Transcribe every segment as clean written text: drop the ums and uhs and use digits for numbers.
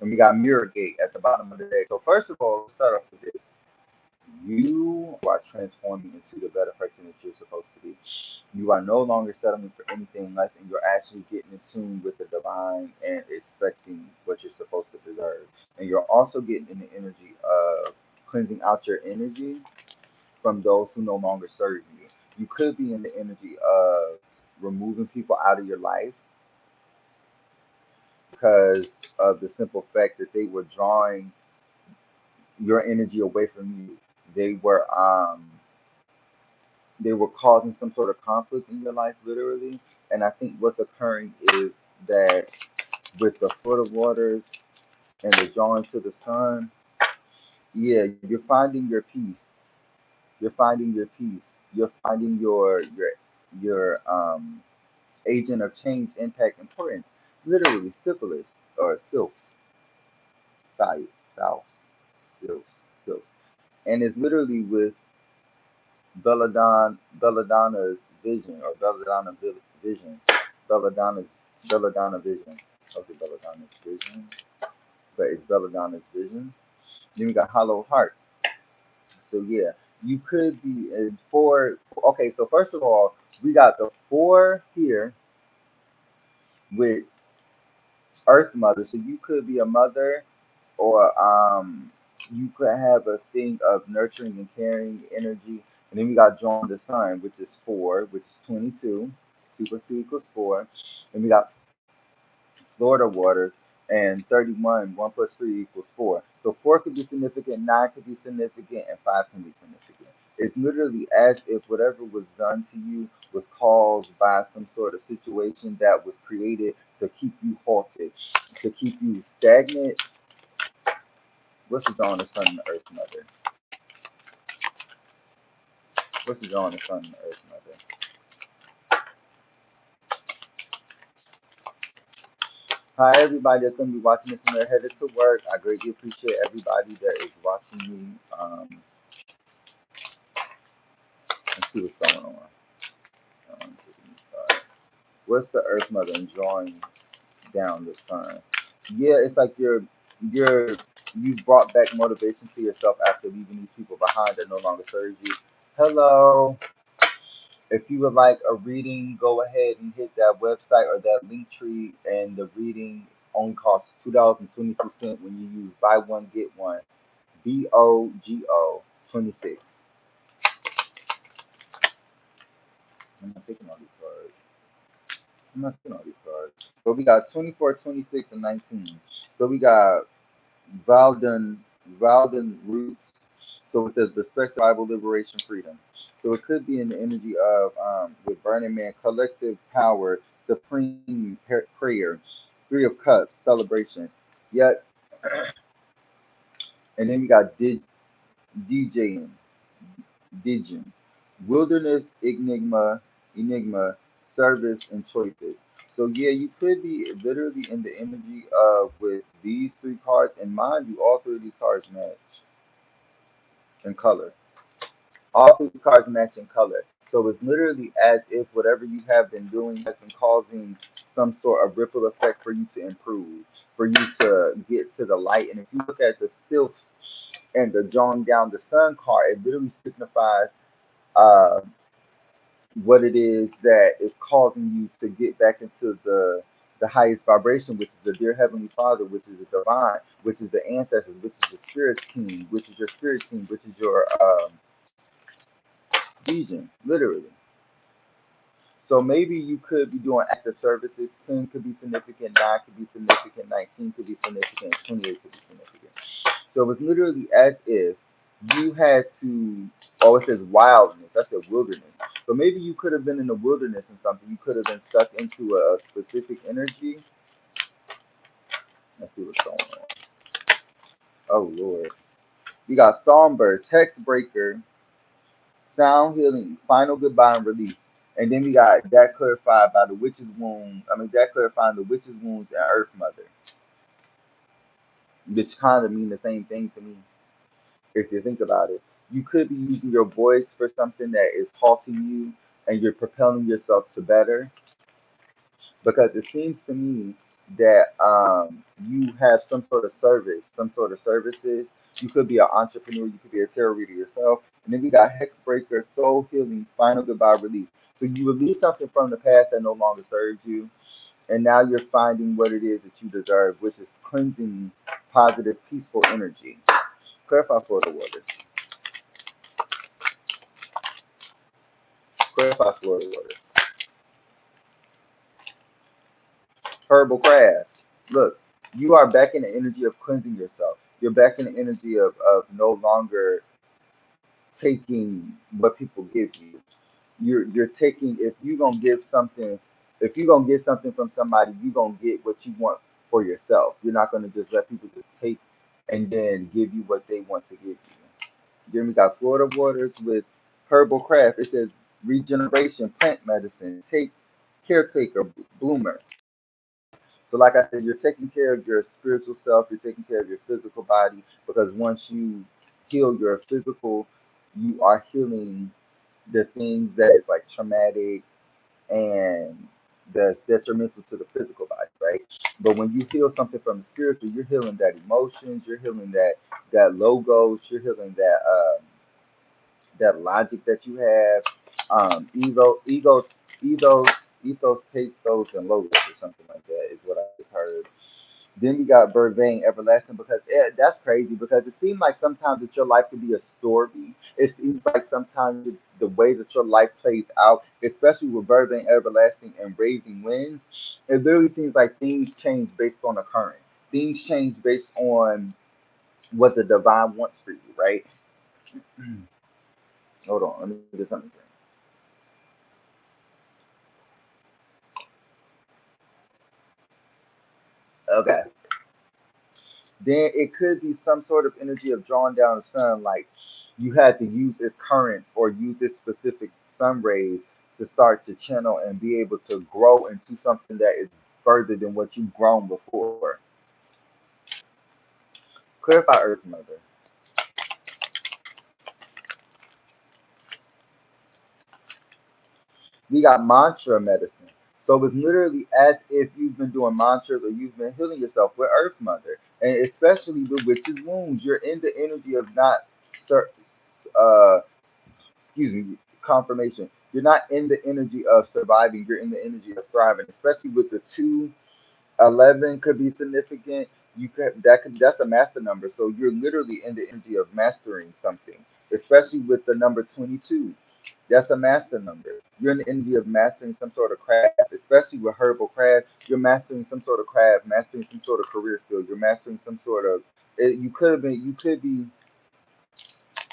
And we got Mirror Gate at the bottom of the deck. So first of all, let's start off with this. You are transforming into the better person that you're supposed to be. You are no longer settling for anything less, and you're actually getting in tune with the divine and expecting what you're supposed to deserve. And you're also getting in the energy of cleansing out your energy from those who no longer serve you. You could be in the energy of removing people out of your life because of the simple fact that they were drawing your energy away from you. They were um they were causing some sort of conflict in your life, literally. And I think what's occurring is that with the foot of waters and the drawing to the sun, yeah, you're finding your peace. You're finding your peace. You're finding your agent of change, impact, importance. Literally, syphilis or sylphs, sylphs. And it's literally with Belladonna's vision or vision. Belladonna's Belladonna vision. Okay, Belladonna's vision. But it's Belladonna's visions. Then we got Hollow Heart. So yeah, you could be in four. Okay, so first of all, we got the four here with Earth Mother. So you could be a mother, or you could have a thing of nurturing and caring energy. And then we got Join the Sun, which is four, which is 22. 2 plus 2 equals 4. And we got Florida waters and 31. 1 plus 3 equals 4. So 4 could be significant, 9 could be significant, and 5 can be significant. It's literally as if whatever was done to you was caused by some sort of situation that was created to keep you halted, to keep you stagnant. What's the on the sun and the earth mother? What's the on the sun and the earth mother? Hi, everybody that's going to be watching this when they're headed to work. I greatly appreciate everybody that is watching me. Let's see what's going on. What's the earth mother enjoying down the sun? Yeah, it's like you're you brought back motivation to yourself after leaving these people behind that no longer serve you. Hello. If you would like a reading, go ahead and hit that website or that link tree, and the reading only costs $2.22 when you use buy one get one. BOGO 26. I'm not picking all these cards. I'm not picking all these cards. So we got 24, 26, and 19. So we got Valden Roots. So it says respect, survival, liberation, freedom. So it could be in the energy of with Burning Man, collective power, supreme prayer, Three of Cups, celebration. Yet, and then we got DJing, Digin, wilderness, enigma, service, and choices. So yeah, you could be literally in the energy of with these three cards, and mind you, all three of these cards match in color. All three cards match in color. So it's literally as if whatever you have been doing has been causing some sort of ripple effect for you to improve, for you to get to the light. And if you look at the sylphs and the drawing down the sun card, it literally signifies uh, what it is that is causing you to get back into the highest vibration, which is the dear heavenly Father, which is the divine, which is the ancestors, which is the spirit team, which is your spirit team, which is your legion, literally. So maybe you could be doing active services. 10 could be significant, 9 could be significant, 19 could be significant, 28 could be significant. So it's literally as if you had to, oh, it says wildness. That's the wilderness. So maybe you could have been in the wilderness and something. You could have been stuck into a specific energy. Let's see what's going on. Oh, Lord. You got Songbird, Text Breaker, Sound Healing, Final Goodbye and Release. And then we got that clarified by the witch's wound. I mean, that clarifying the witch's wounds and Earth Mother, which kind of mean the same thing to me if you think about it. You could be using your voice for something that is halting you and you're propelling yourself to better. Because it seems to me that you have some sort of service, some sort of services. You could be an entrepreneur, you could be a tarot reader yourself. And then we got hex breaker, soul healing, final goodbye release. So you release something from the past that no longer serves you, and now you're finding what it is that you deserve, which is cleansing, positive, peaceful energy. Clarify Florida waters. Clarify Florida waters. Herbal craft. Look, you are back in the energy of cleansing yourself. You're back in the energy of no longer taking what people give you. You're taking, if you gonna give something, if you gonna get something from somebody, you gonna get what you want for yourself. You're not gonna just let people just take and then give you what they want to give you. Then we got Florida waters with herbal craft. It says regeneration, plant medicine, take caretaker, bloomer. So, like I said, you're taking care of your spiritual self, you're taking care of your physical body, because once you heal your physical, you are healing the things that is like traumatic and that's detrimental to the physical body, right? But when you heal something from the spiritual, you're healing that emotions, you're healing that logos, you're healing that logic that you have, ethos, pathos, and logos or something like that is what I just heard. Then we got Vervain Everlasting, because that's crazy, because it seems like sometimes that your life could be a story. It seems like sometimes the way that your life plays out, especially with Vervain Everlasting and Raising Winds, it literally seems like things change based on the current. Things change based on what the divine wants for you, right? Hold on, let me do something. Okay. Then it could be some sort of energy of drawing down the sun, like you had to use its currents or use its specific sun rays to start to channel and be able to grow into something that is further than what you've grown before. Clarify Earth Mother. We got mantra medicine. So it's literally as if you've been doing mantras or you've been healing yourself with Earth Mother. And especially with witches' wounds, you're in the energy of not uh, excuse me, confirmation. You're not in the energy of surviving. You're in the energy of thriving. Especially with the 211 could be significant. You could that's a master number. So you're literally in the energy of mastering something. Especially with the number 22. That's a master number. You're in the energy of mastering some sort of craft, especially with herbal craft. You're mastering some sort of craft, mastering some sort of career skill. You're mastering some sort of. You could be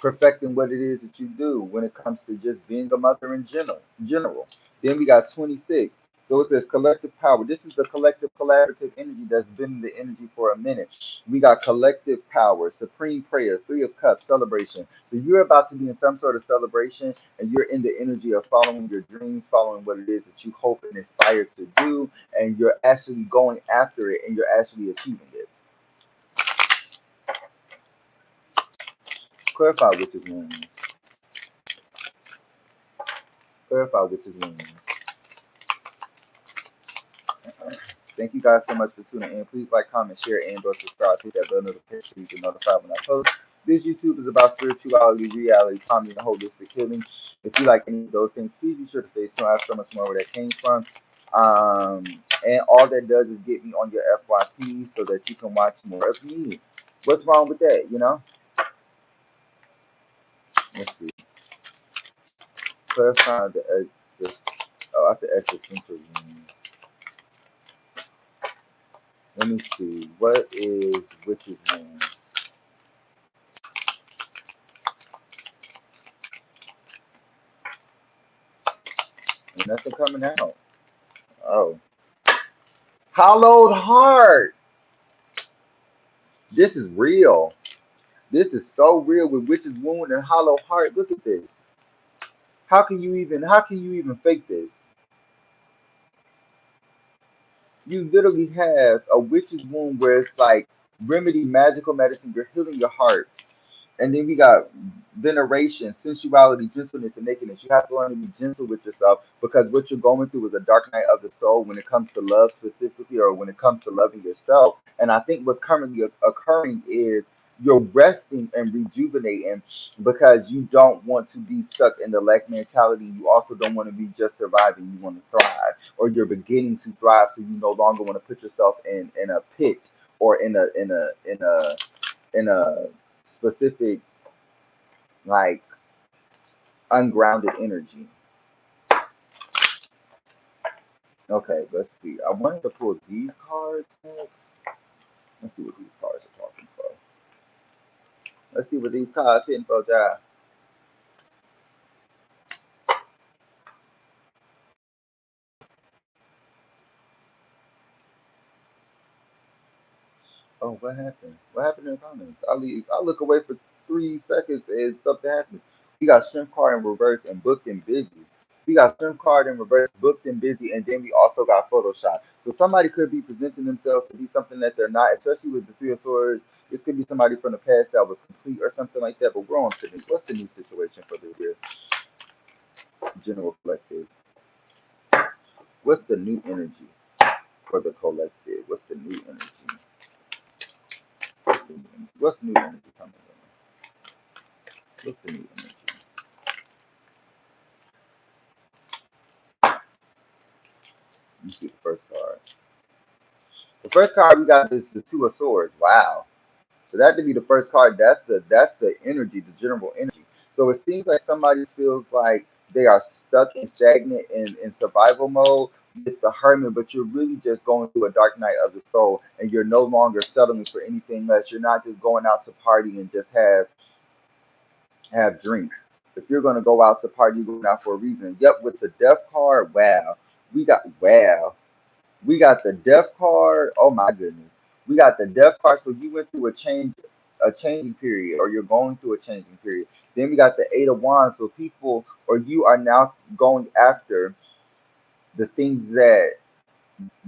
perfecting what it is that you do when it comes to just being a mother in general. Then we got 26. So it says collective power. This is the collective collaborative energy that's been the energy for a minute. We got collective power, supreme prayer, 3 of Cups, celebration. So you're about to be in some sort of celebration and you're in the energy of following your dreams, following what it is that you hope and aspire to do, and you're actually going after it and you're actually achieving it. Clarify which is means. Clarify which is means. Thank you guys so much for tuning in. Please like, comment, share, and or subscribe. Hit that bell notification so you get notified when I post. This YouTube is about spirituality, reality, comedy, and holistic healing. If you like any of those things, please be sure to stay tuned. I have so much more where that came from. Um, and all that does is get me on your FYP so that you can watch more of me. What's wrong with that, you know? Let's see. Clarify the oh, I have to existential meaning. Let me see. What is witch's name? And nothing coming out. Oh. Hollowed heart. This is real. This is so real with witch's wound and hollow heart. Look at this. How can you even fake this? You literally have a witch's wound where it's like remedy magical medicine, you're healing your heart. And then we got veneration, sensuality, gentleness, and nakedness. You have to learn to be gentle with yourself because what you're going through is a dark night of the soul when it comes to love specifically, or when it comes to loving yourself. And I think what's currently occurring is you're resting and rejuvenating because you don't want to be stuck in the lack mentality. You also don't want to be just surviving. You want to thrive, or you're beginning to thrive, so you no longer want to put yourself in a pit, or in a specific, like, ungrounded energy. Okay, let's see. I wanted to pull these cards next. Let's see what these cards are talking for. Let's see what these cards hitting for, that. Oh, what happened? What happened in the comments? I leave. I look away for 3 seconds and something happens. We got shrimp card in reverse and booked and busy. We got shrimp card in reverse, booked and busy, and then we also got Photoshop. So somebody could be presenting themselves to be something that they're not, especially with the Three of Swords. This could be somebody from the past that was complete or something like that. But we're on to the, what's the new situation for the year? General collective. What's the new energy for the collective? What's the new energy? What's new energy coming in? What's the new energy? You see the first card. The first card we got is the Two of Swords. Wow. So that to be the first card, that's the energy, the general energy. So it seems like somebody feels like they are stuck and stagnant in survival mode with the Hermit, but you're really just going through a dark night of the soul, and you're no longer settling for anything less. You're not just going out to party and just have drinks. If you're gonna go out to party, you're going out for a reason. Yep, with the Death card, wow. Wow. We got the Death card. Oh my goodness. We got the Death card. So you went through a changing period, or you're going through a changing period. Then we got the Eight of Wands. So people, or you are now going after the things that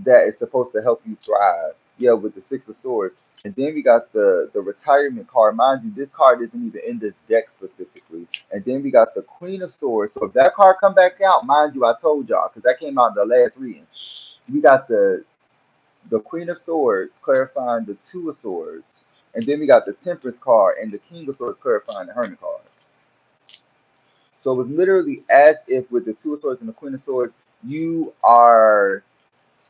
is supposed to help you thrive. Yeah, with the Six of Swords. And then we got the retirement card. Mind you, this card isn't even in this deck specifically. And then we got the Queen of Swords. So if that card come back out, mind you, I told y'all, because that came out in the last reading. We got the Queen of Swords clarifying the Two of Swords. And then we got the Temperance card and the King of Swords clarifying the Hermit card. So it was literally as if with the Two of Swords and the Queen of Swords, you are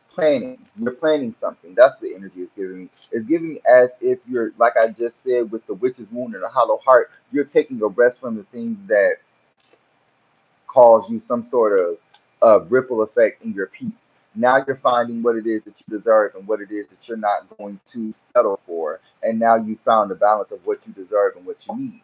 planning. You're planning something. That's the energy it's giving me. It's giving me as if you're, like I just said, with the Witch's Wound and the Hollow Heart, you're taking a rest from the things that cause you some sort of ripple effect in your peace. Now you're finding what it is that you deserve and what it is that you're not going to settle for. And now you found the balance of what you deserve and what you need.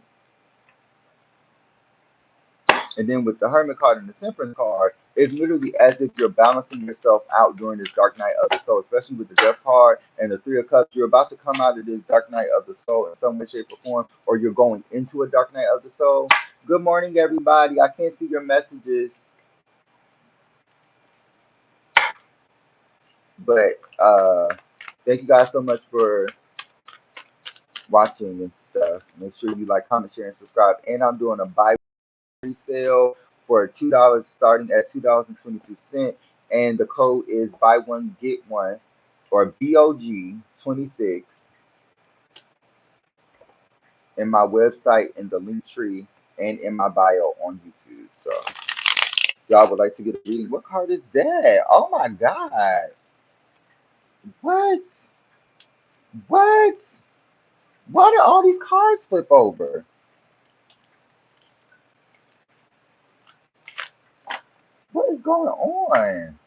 And then with the Hermit card and the Temperance card, it's literally as if you're balancing yourself out during this dark night of the soul, especially with the Death card and the Three of Cups. You're about to come out of this dark night of the soul in some way, shape, or form, or you're going into a dark night of the soul. Good morning, everybody. I can't see your messages, but thank you guys so much for watching and stuff. Make sure you like, comment, share, and subscribe. And I'm doing a buy sale for $2, starting at $2.22, and the code is buy one get one, or BOG26, in my website, in the link tree, and in my bio on YouTube. So y'all would like to get a reading. What card is that? Oh my god. What? What? Why did all these cards flip over? What is going on?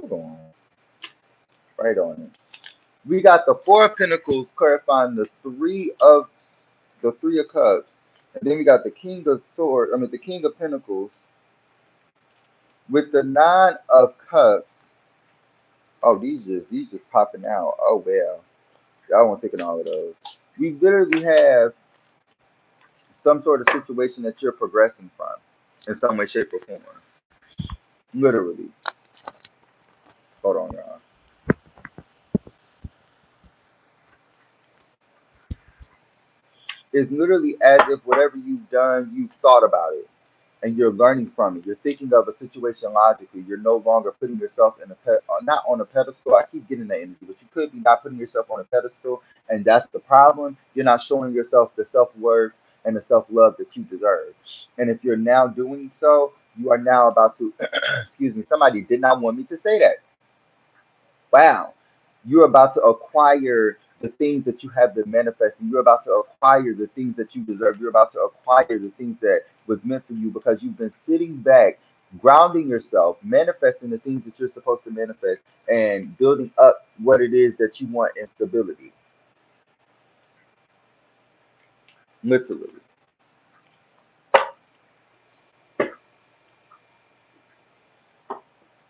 Hold on. Right on it. We got the Four of Pentacles clarifying the Three of Cups. And then we got the King of Swords, the King of Pentacles with the Nine of Cups. Oh, these just popping out. Oh well. Y'all want taking all of those. We literally have some sort of situation that you're progressing from in some way, shape, or form. Literally. Hold on, y'all. It's literally as if whatever you've done, you've thought about it and you're learning from it. You're thinking of a situation logically. You're no longer putting yourself in a not on a pedestal. I keep getting that energy, but you could be not putting yourself on a pedestal, and that's the problem. You're not showing yourself the self worth and the self love that you deserve. And if you're now doing so, you are now about to. Excuse me. Somebody did not want me to say that. Wow. You're about to acquire the things that you have been manifesting. You're about to acquire the things that you deserve. You're about to acquire the things that was meant for you because you've been sitting back, grounding yourself, manifesting the things that you're supposed to manifest, and building up what it is that you want in stability. Literally.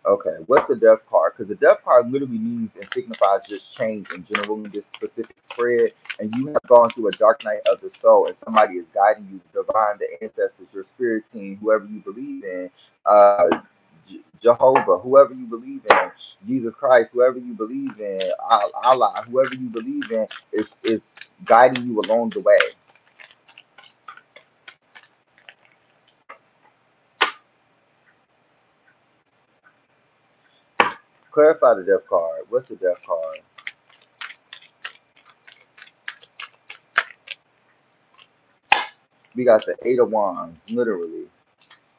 Okay, what's the death card? Because the death card literally means and signifies just change in general in this specific spread. And you have gone through a dark night of the soul, and somebody is guiding you, the divine, the ancestors, your spirit team, whoever you believe in, Jehovah, whoever you believe in, Jesus Christ, whoever you believe in, Allah, whoever you believe in, is guiding you along the way. Clarify the death card. What's the death card? We got the Eight of Wands, literally.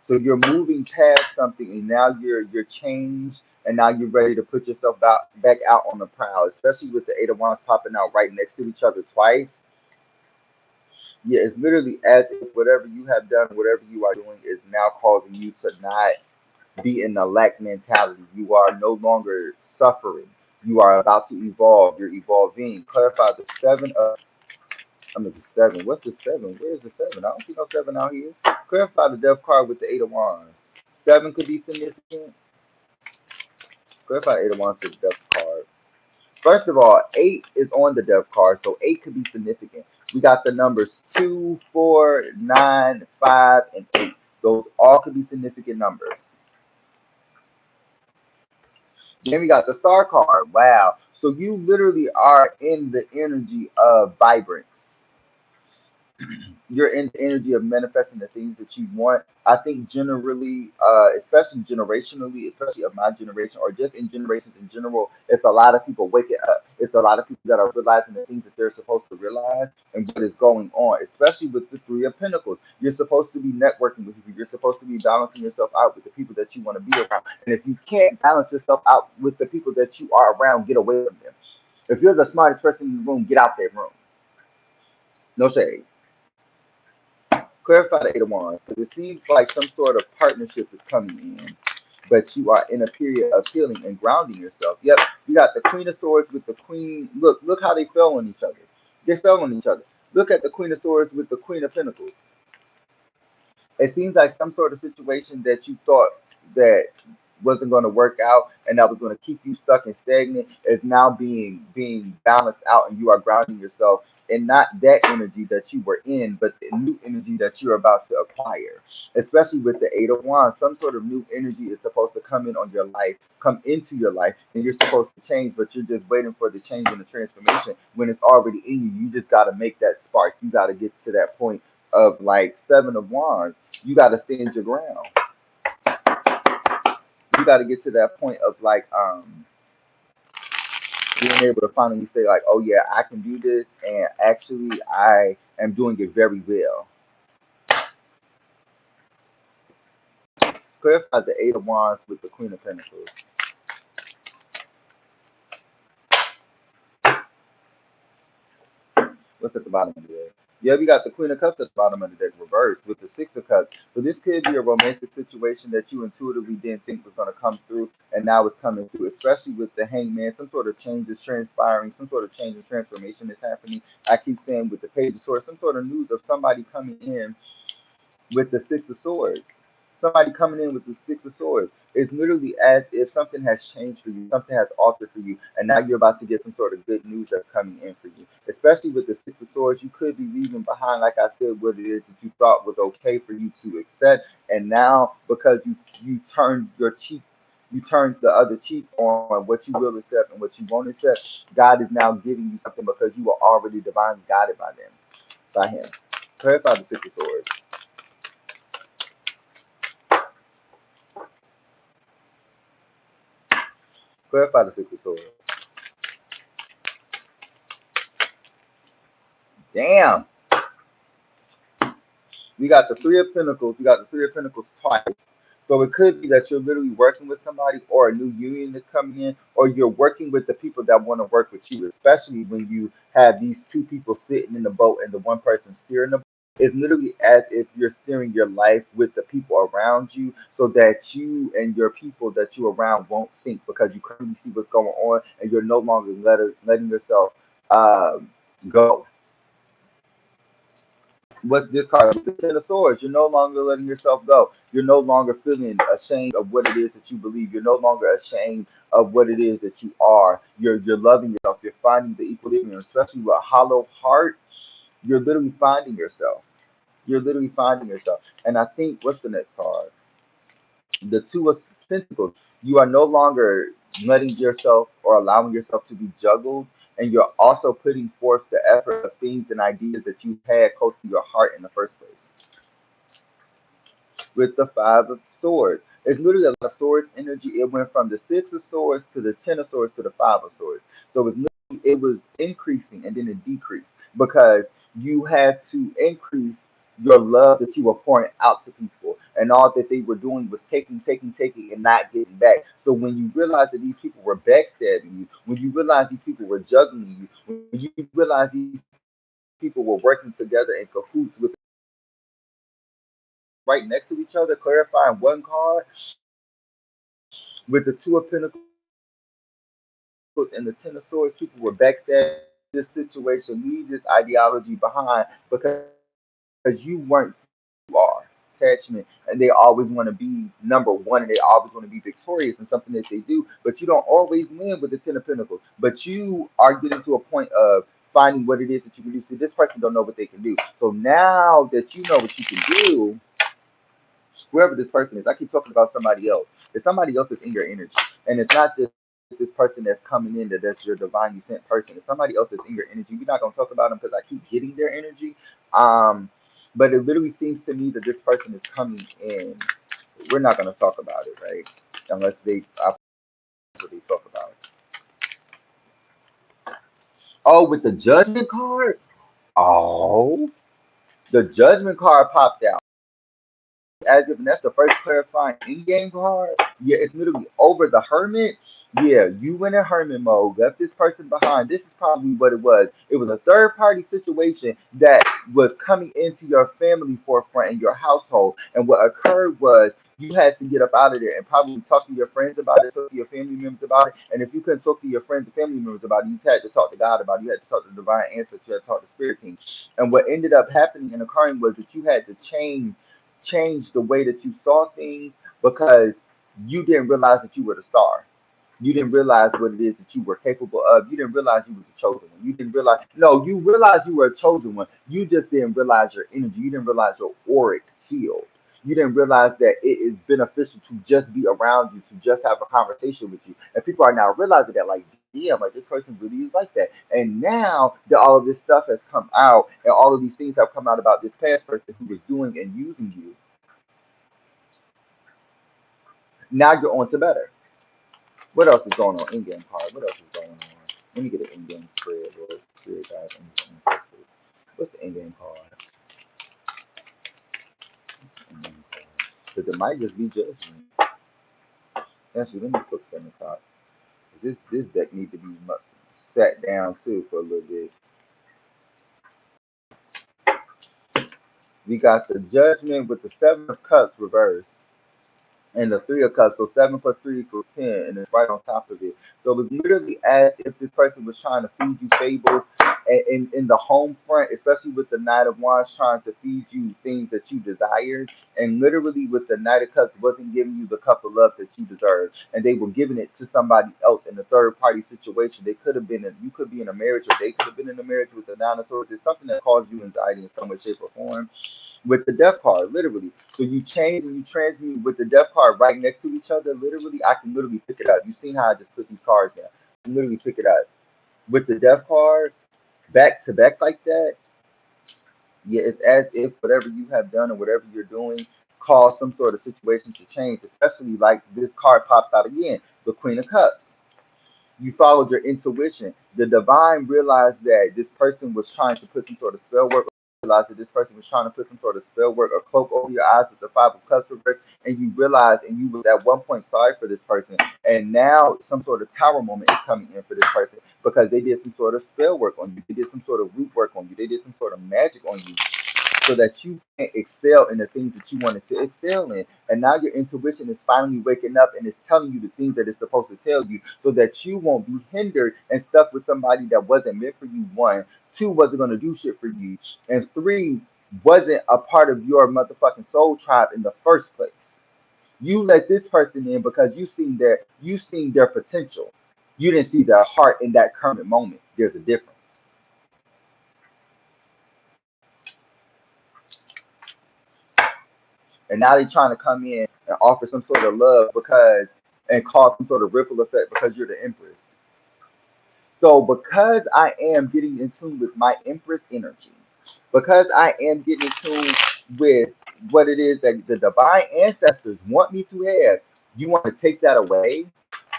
So you're moving past something, and now you're changed, and now you're ready to put yourself back out on the prowl. Especially with the Eight of Wands popping out right next to each other twice. Yeah, it's literally as if whatever you have done, whatever you are doing, is now causing you to not be in the lack mentality. You are no longer suffering. You are about to evolve. You're evolving. Clarify the seven of. I mean the seven. What's the seven? Where's the seven? I don't see no seven out here. Clarify the death card with the Eight of Wands. Seven could be significant. Clarify Eight of Wands to the death card. First of all, eight is on the death card, so eight could be significant. We got the numbers 2, 4, 9, 5, and 8. Those all could be significant numbers. Then we got the star card. Wow. So you literally are in the energy of vibrance. You're in the energy of manifesting the things that you want. I think generally, especially generationally, especially of my generation, or just in generations in general, it's a lot of people waking up. It's a lot of people that are realizing the things that they're supposed to realize and what is going on, especially with the Three of Pentacles. You're supposed to be networking with people. You're supposed to be balancing yourself out with the people that you want to be around. And if you can't balance yourself out with the people that you are around, get away from them. If you're the smartest person in the room, get out that room. No shade. Clarify the Eight of Wands, because it seems like some sort of partnership is coming in, but you are in a period of healing and grounding yourself. Yep, you got the Queen of Swords with the Queen. Look how they fell on each other. They fell on each other. Look at the Queen of Swords with the Queen of Pentacles. It seems like some sort of situation that you thought that wasn't going to work out and that was going to keep you stuck and stagnant is now being balanced out, and you are grounding yourself in not that energy that you were in, but the new energy that you're about to acquire. Especially with the Eight of Wands, some sort of new energy is supposed to come in on your life, come into your life, and you're supposed to change, but you're just waiting for the change and the transformation when it's already in you. You just got to make that spark. You got to get to that point of like Seven of Wands. You got to stand your ground. You got to get to that point of like being able to finally say like, oh yeah, I can do this, and actually I am doing it very well. Clarify the Eight of Wands with the Queen of Pentacles. What's at the bottom of the deck? Yeah, we got the Queen of Cups at the bottom of the deck reversed with the Six of Cups. So this could be a romantic situation that you intuitively didn't think was going to come through, and now it's coming through, especially with the Hangman. Some sort of change is transpiring, some sort of change and transformation is happening. I keep saying with the Page of Swords, some sort of news of somebody coming in with the Six of Swords. Somebody coming in with the Six of Swords. It's literally as if something has changed for you, something has altered for you, and now you're about to get some sort of good news that's coming in for you. Especially with the Six of Swords, you could be leaving behind, like I said, what it is that you thought was okay for you to accept, and now because you turned your cheek, you turned the other cheek on what you will accept and what you won't accept. God is now giving you something because you were already divinely guided by them. by him. Clarify the Six of Swords. Clarify the Six of Swords. Damn. We got the Three of Pentacles. We got the Three of Pentacles twice. So it could be that you're literally working with somebody, or a new union is coming in, or you're working with the people that want to work with you, especially when you have these two people sitting in the boat and the one person steering the boat. It's literally as if you're steering your life with the people around you so that you and your people that you around won't sink, because you currently see what's going on and you're no longer letting yourself go. What's this card? The Ten of Swords. You're no longer letting yourself go. You're no longer feeling ashamed of what it is that you believe. You're no longer ashamed of what it is that you are. You're loving yourself. You're finding the equilibrium, especially with a hollow heart. You're literally finding yourself. You're literally finding yourself. And I think, what's the next card? The Two of Pentacles. You are no longer letting yourself or allowing yourself to be juggled, and you're also putting forth the effort of things and ideas that you had close to your heart in the first place. With the Five of Swords, it's literally a lot of swords energy. It went from the Six of Swords to the Ten of Swords to the Five of Swords. So it was increasing and then it decreased, because you had to increase your love that you were pouring out to people, and all that they were doing was taking, and not getting back. So when you realize that these people were backstabbing you, when you realize these people were juggling you, when you realize these people were working together in cahoots with right next to each other, clarifying one card with the Two of Pentacles and the Ten of Swords, people were backstabbing this situation. Leave this ideology behind, because you weren't who you are. Attachment, and they always want to be number one, and they always want to be victorious in something that they do, but you don't always win with the Ten of Pentacles. But you are getting to a point of finding what it is that you can do. So this person don't know what they can do. So now that you know what you can do, whoever this person is, I keep talking about somebody else. If somebody else is in your energy, and it's not just this person that's coming in that's your divinely sent person. If somebody else is in your energy, we're not gonna talk about them because I keep getting their energy. But it literally seems to me that this person is coming in. We're not gonna talk about it, right? Unless they actually talk about it. Oh, with the Judgment card. Oh, the Judgment card popped out. As if that's the first clarifying in-game card. Yeah, it's literally over the Hermit. Yeah, you went in Hermit mode, left this person behind. This is probably what it was. It was a third-party situation that was coming into your family forefront in your household. And what occurred was you had to get up out of there and probably talk to your friends about it, talk to your family members about it. And if you couldn't talk to your friends and family members about it, you had to talk to God about it. You had to talk to the divine ancestors. You had to talk to spirit team. And what ended up happening and occurring was that you had to change the way that you saw things, because you didn't realize that you were the star. You didn't realize what it is that you were capable of. You didn't realize you was a chosen one. You didn't realize, no, you realized you were a chosen one. You just didn't realize your energy. You didn't realize your auric field. You didn't realize that it is beneficial to just be around you, to just have a conversation with you. And people are now realizing that, like, yeah, like this person really is like that. And now that all of this stuff has come out, and all of these things have come out about this past person who was doing and using you, now you're on to better. What else is going on? In-game card. What else is going on? Let me get an in-game spread. Spirit guys, in-game. What's the in-game card? Because it might just be judgment. Actually, let me put 7 o'clock. This deck needs to be sat down too for a little bit. We got the Judgment with the 7 of Cups reversed, and the 3 of Cups. So 7 + 3 = 10, and it's right on top of it. So it was literally as if this person was trying to feed you fables, and in the home front, especially with the Knight of Wands, trying to feed you things that you desired, and literally with the Knight of Cups wasn't giving you the cup of love that you deserve, and they were giving it to somebody else in a third party situation. They could have been you could be in a marriage, or they could have been in a marriage with the Nine of Swords. It's something that caused you anxiety in some way, shape, or form. With the Death card, literally. So you change and you transmute with the Death card right next to each other. Literally, I can literally pick it up. You seen how I just put these cards down? I can literally pick it up with the Death card back to back like that. Yeah, it's as if whatever you have done or whatever you're doing caused some sort of situation to change, especially like this card pops out again, the Queen of Cups. You followed your intuition. The divine realized that this person was trying to put some sort of spell work, realized that this person was trying to put some sort of spell work or cloak over your eyes with the Five of Cups reversed, and you realized, and you was at one point sorry for this person, and now some sort of tower moment is coming in for this person because they did some sort of spell work on you, they did some sort of root work on you, they did some sort of magic on you, so that you can excel in the things that you wanted to excel in. And now your intuition is finally waking up and it's telling you the things that it's supposed to tell you so that you won't be hindered and stuck with somebody that wasn't meant for you. One, two, wasn't going to do shit for you. And three, wasn't a part of your motherfucking soul tribe in the first place. You let this person in because you seen their potential. You didn't see their heart in that current moment. There's a difference. And now they're trying to come in and offer some sort of love because and cause some sort of ripple effect because you're the empress. So because I am getting in tune with my empress energy, because I am getting in tune with what it is that the divine ancestors want me to have, you want to take that away?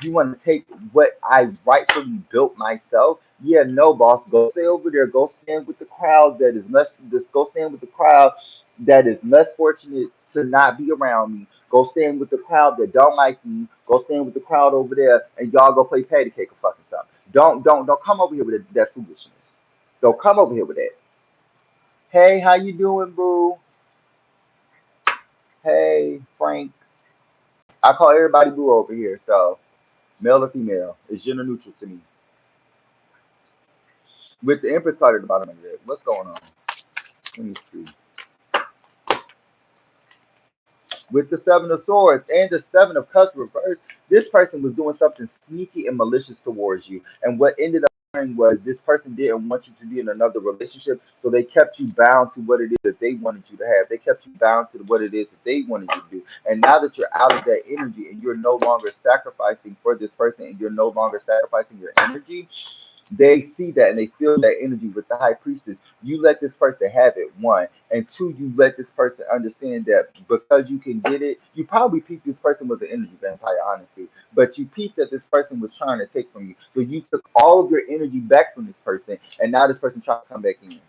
You want to take what I rightfully built myself? Yeah, no, boss. Go stay over there. Go stand with the crowd that is less. Just go stand with the crowd that is less fortunate to not be around me. Go stand with the crowd that don't like me. Go stand with the crowd over there, and y'all go play patty cake or fucking something. Don't come over here with that foolishness. Don't come over here with that. Hey, how you doing, boo? Hey, Frank. I call everybody boo over here. So male or female, it's gender neutral to me. With the Empress card at the bottom of it, what's going on? Let me see. With the Seven of Swords and the Seven of Cups reversed, this person was doing something sneaky and malicious towards you. And what ended up happening was this person didn't want you to be in another relationship, so they kept you bound to what it is that they wanted you to have. They kept you bound to what it is that they wanted you to do. And now that you're out of that energy and you're no longer sacrificing for this person and you're no longer sacrificing your energy, they see that and they feel that energy with the high priestess. You let this person have it, one. And two, you let this person understand that because you can get it, you probably peeped this person was an energy vampire, honestly. But you peeped that this person was trying to take from you. So you took all of your energy back from this person, and now this person trying to come back in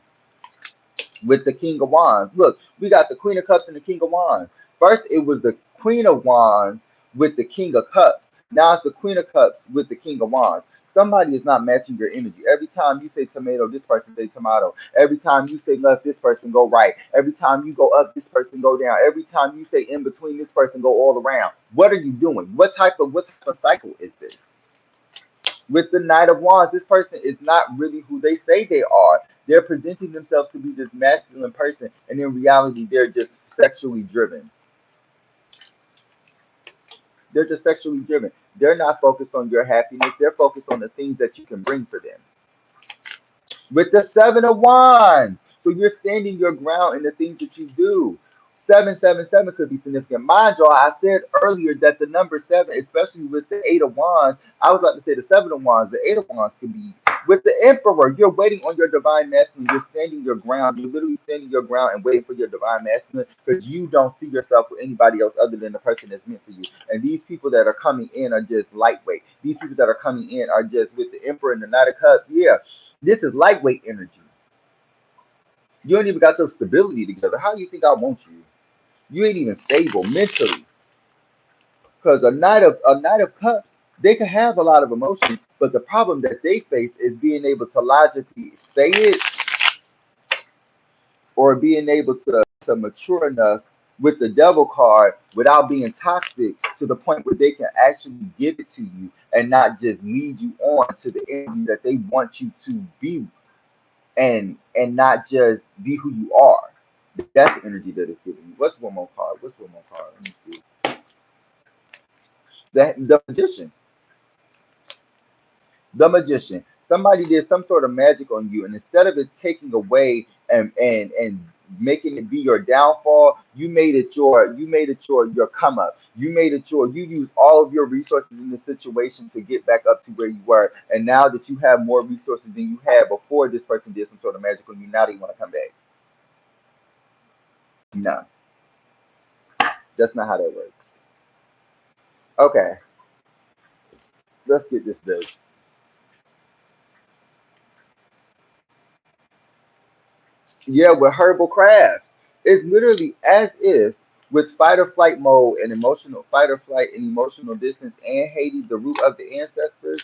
with the King of Wands. Look, we got the Queen of Cups and the King of Wands. First, it was the Queen of Wands with the King of Cups. Now it's the Queen of Cups with the King of Wands. Somebody is not matching your energy. Every time you say tomato, this person say tomato. Every time you say left, this person go right. Every time you go up, this person go down. Every time you say in between, this person go all around. What are you doing? What type of cycle is this? With the Knight of Wands, this person is not really who they say they are. They're presenting themselves to be this masculine person, and in reality, they're just sexually driven. They're just sexually driven. They're not focused on your happiness. They're focused on the things that you can bring for them. With the Seven of Wands. So you're standing your ground in the things that you do. 777 could be significant. Mind you, I said earlier that the number seven, especially with the Eight of Wands, I was about to say the Seven of Wands, the Eight of Wands could be with the Emperor. You're waiting on your divine masculine. You're standing your ground. You're literally standing your ground and waiting for your divine masculine because you don't see yourself with anybody else other than the person that's meant for you. And these people that are coming in are just lightweight. These people that are coming in are just with the Emperor and the Knight of Cups. Yeah, this is lightweight energy. You ain't even got your stability together. How do you think I want you? You ain't even stable mentally. Because a knight of cups, they can have a lot of emotion, but the problem that they face is being able to logically say it or being able to mature enough with the devil card without being toxic to the point where they can actually give it to you and not just lead you on to the energy that they want you to be and not just be who you are. That's the energy that it's giving you. What's one more card? What's one more card? Let me see. The magician. The magician. Somebody did some sort of magic on you, and instead of it taking away and making it be your downfall, you made it your come up. You used all of your resources in the situation to get back up to where you were. And now that you have more resources than you had before this person did some sort of magic on you, now they want to come back. No, that's not how that works. Okay, let's get this done. Yeah, with herbal crafts, it's literally as if with fight or flight mode and emotional fight or flight and emotional distance and Hades, the root of the ancestors.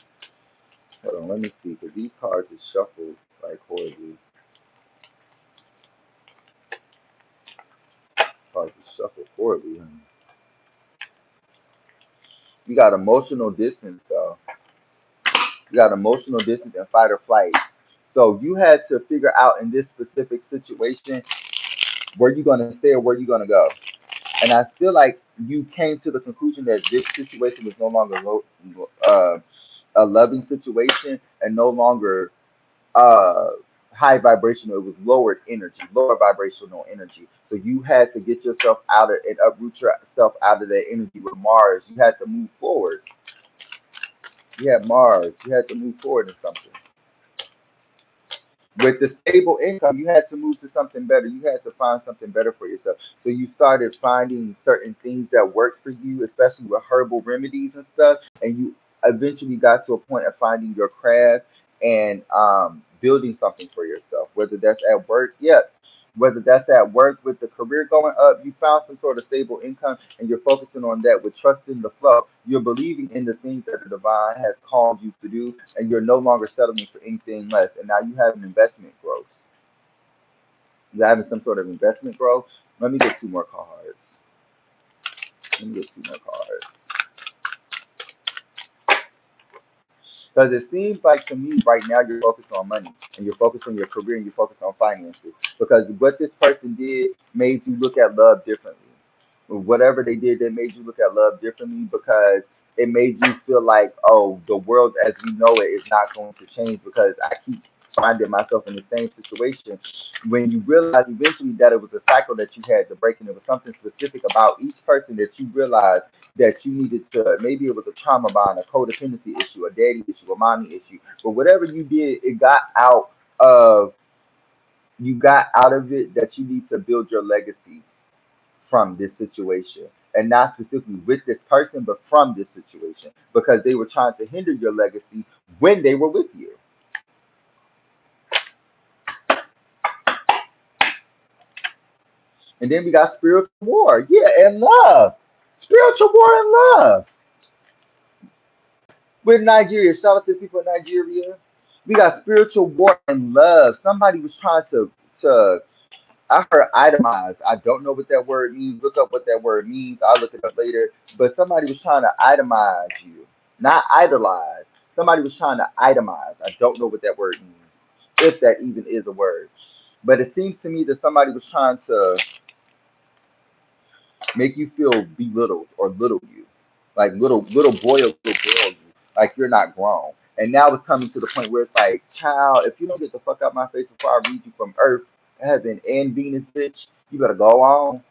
Hold on, let me see, because these cards is shuffled like horribly. Cards is shuffled horribly, honey. You got emotional distance though. You got emotional distance and fight or flight. So you had to figure out in this specific situation where you gonna stay or where you gonna go. And I feel like you came to the conclusion that this situation was no longer a loving situation and no longer uh, high vibrational. It was lowered energy, lower vibrational energy. So you had to get yourself out of and uproot yourself out of that energy with Mars. You had to move forward. You had Mars. You had to move forward in something. With the stable income, you had to move to something better. You had to find something better for yourself. So you started finding certain things that worked for you, especially with herbal remedies and stuff. And you eventually got to a point of finding your craft and building something for yourself, whether that's at work, yeah. Whether that's at work with the career going up, you found some sort of stable income and you're focusing on that with trusting the flow. You're believing in the things that the divine has called you to do and you're no longer settling for anything less. And now you have an investment growth. You're having some sort of investment growth. Let me get two more cards. Let me get two more cards. Because it seems like to me right now you're focused on money and you're focused on your career and you're focused on finances. Because what this person did made you look at love differently. Whatever they did, they made you look at love differently because it made you feel like, oh, the world as we know it is not going to change because I keep finding myself in the same situation. When you realize eventually that it was a cycle that you had to break and it was something specific about each person that you realized that you needed to, maybe it was a trauma bond, a codependency issue, a daddy issue, a mommy issue, but whatever you did, it got out of, you got out of it that you need to build your legacy from this situation and not specifically with this person but from this situation because they were trying to hinder your legacy when they were with you. And then we got spiritual war, yeah, and love. Spiritual war and love with Nigeria. Shout out to the people in Nigeria. We got spiritual war and love. Somebody was trying to I heard itemize. I don't know what that word means. Look up what that word means. I'll look it up later. But somebody was trying to itemize you, not idolize. Somebody was trying to itemize. I don't know what that word means, if that even is a word. But it seems to me that somebody was trying to make you feel belittled or little you, like little boy or little girl you, like you're not grown. And now it's coming to the point where it's like, child, if you don't get the fuck out my face before I read you from Earth, Heaven, and Venus, bitch, you better go on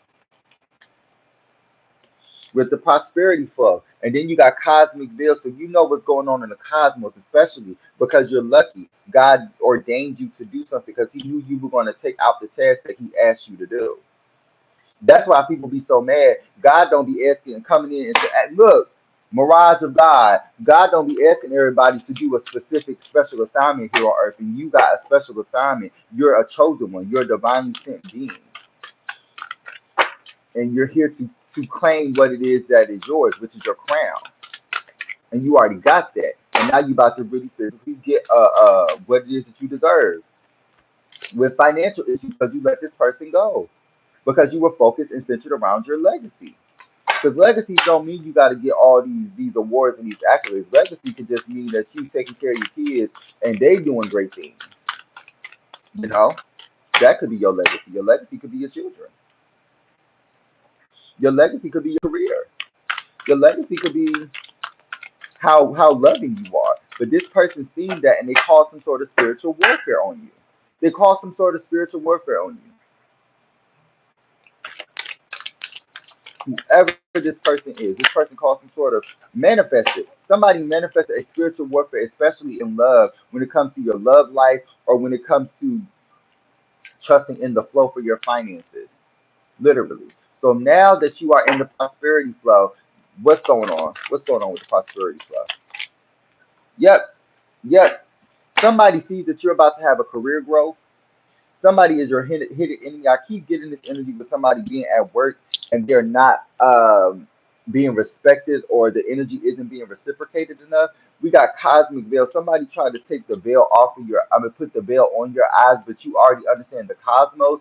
with the prosperity flow. And then you got cosmic veil, so you know what's going on in the cosmos, especially because you're lucky. God ordained you to do something because He knew you were going to take out the task that He asked you to do. That's why people be so mad. God don't be asking and coming in and say, "Hey, look, mirage of God. God don't be asking everybody to do a specific special assignment here on earth, and you got a special assignment. You're a chosen one. You're a divinely sent being, and you're here to claim what it is that is yours, which is your crown. And you already got that. And now you about to really physically get what it is that you deserve with financial issues because you let this person go because you were focused and centered around your legacy. Because legacies don't mean you got to get all these awards and these accolades. Legacy could just mean that you taking care of your kids and they doing great things. You know, that could be your legacy. Your legacy could be your children. Your legacy could be your career. Your legacy could be how loving you are. But this person seen that and they call some sort of spiritual warfare on you. They call some sort of spiritual warfare on you. Whoever this person is, this person calls some sort of manifested. Somebody manifested a spiritual warfare, especially in love, when it comes to your love life or when it comes to trusting in the flow for your finances. literally. So now that you are in the prosperity flow, what's going on? What's going on with the prosperity flow? Yep, yep. Somebody sees that you're about to have a career growth. Somebody is your hidden enemy. I keep getting this energy with somebody being at work and they're not being respected, or the energy isn't being reciprocated enough. We got cosmic veil. Somebody tried to take the veil off of your, I mean, put the veil on your eyes, but you already understand the cosmos.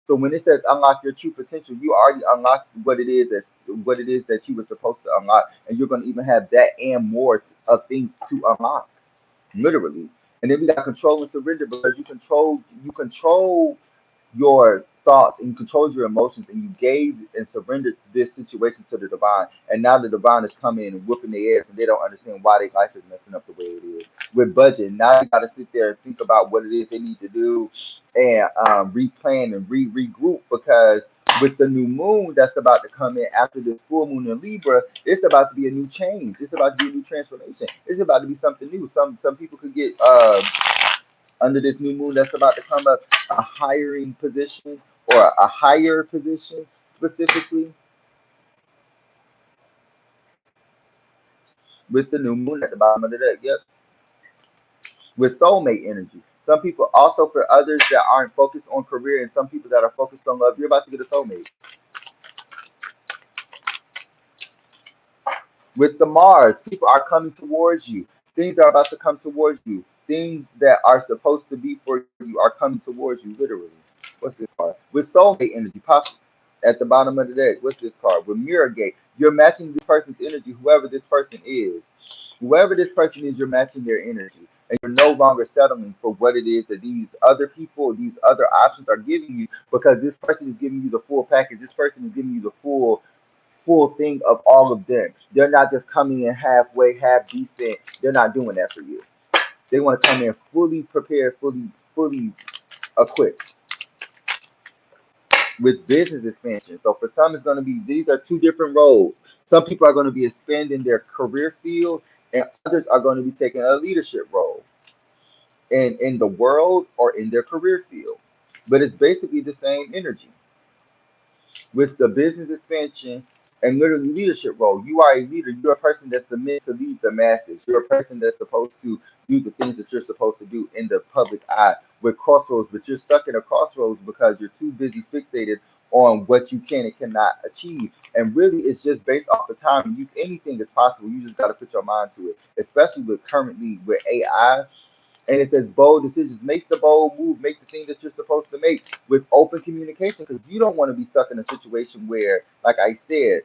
So when it says unlock your true potential, you already unlocked what it is that you were supposed to unlock, and you're gonna even have that and more of things to unlock, literally. And then we got control and surrender, because you control your thoughts and you control your emotions, and you gave and surrendered this situation to the divine, and now the divine is coming and whooping their ass, and they don't understand why their life is messing up the way it is. With budget, now you got to sit there and think about what it is they need to do, and replan and regroup, because with the new moon that's about to come in after this full moon in Libra, it's about to be a new change. It's about to be a new transformation. It's about to be something new. Some people could get under this new moon that's about to come up, a hiring position or a higher position specifically with the new moon at the bottom of the deck. Yep, with soulmate energy. Some people also, for others that aren't focused on career, and some people that are focused on love, you're about to get a soulmate. With the Mars, people are coming towards you. Things are about to come towards you. Things that are supposed to be for you are coming towards you, literally. What's this card? With soulmate energy, pop at the bottom of the deck. What's this card? With mirror gate, you're matching this person's energy, whoever this person is. Whoever this person is, you're matching their energy. And you're no longer settling for what it is that these other people, these other options are giving you, because this person is giving you the full package. This person is giving you the full thing of all of them. They're not just coming in halfway, half decent. They're not doing that for you. They want to come in fully prepared, fully equipped with business expansion. So for some, it's going to be, these are two different roles. Some people are going to be expanding their career field, and others are going to be taking a leadership role in the world or in their career field. But it's basically the same energy. With the business expansion and literally leadership role. You are a leader. You're a person that's meant to lead the masses. You're a person that's supposed to do the things that you're supposed to do in the public eye. With crossroads, but you're stuck in a crossroads because you're too busy fixated on what you can and cannot achieve. And really, it's just based off of time. Anything is possible. You just got to put your mind to it. Especially with currently with AI, and it says bold decisions. Make the bold move. Make the thing that you're supposed to make with open communication, because you don't want to be stuck in a situation where, like I said,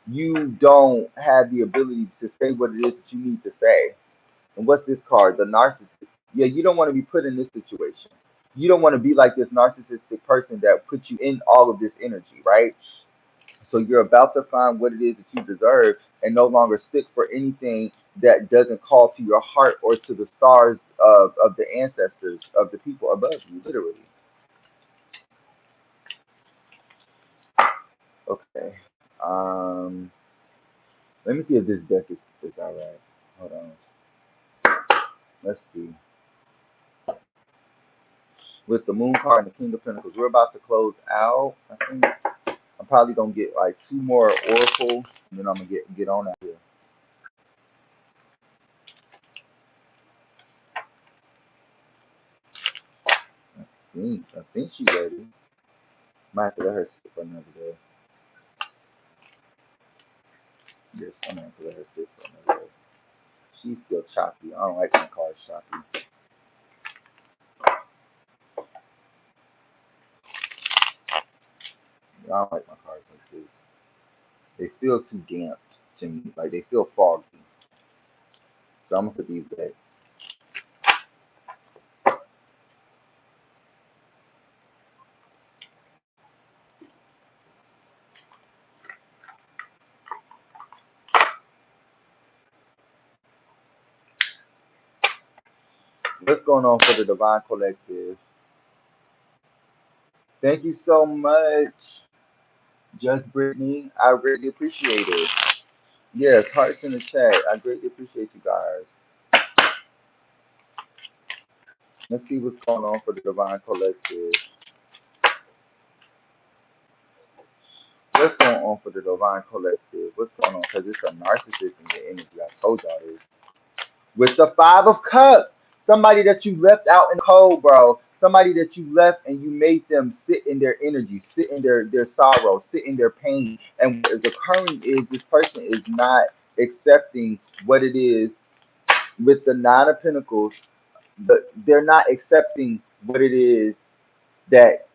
you don't have the ability to say what it is that you need to say. And what's this card? The narcissist. Yeah, you don't want to be put in this situation. You don't want to be like this narcissistic person that puts you in all of this energy, right? So you're about to find what it is that you deserve, and no longer stick for anything that doesn't call to your heart or to the stars of the ancestors of the people above you, literally. Okay. Um, Let me see if this deck is all right. Hold on. Let's see. With the Moon card and the King of Pentacles, we're about to close out. I think I'm probably gonna get like two more oracles, and then I'm gonna get on out here. I think she's ready. Might have to let her sit for another day. Yes, I'm gonna have to let her sit for another day. She's still choppy. I don't like my cards choppy. Yeah, I don't like my cards like this. They feel too damp to me. Like they feel foggy. So I'm gonna put these back. What's going on for the Divine Collective? Thank you so much, Just Brittany. I really appreciate it. Yes, hearts in the chat. I greatly appreciate you guys. Let's see what's going on for the Divine Collective. on for the divine collective? What's going on? Because it's a narcissist in your energy. I told y'all this. With the Five of Cups, somebody that you left out in the cold, bro. Somebody that you left and you made them sit in their energy, sit in their sorrow, sit in their pain. And what is occurring is this person is not accepting what it is with the Nine of Pentacles, but they're not accepting what it is that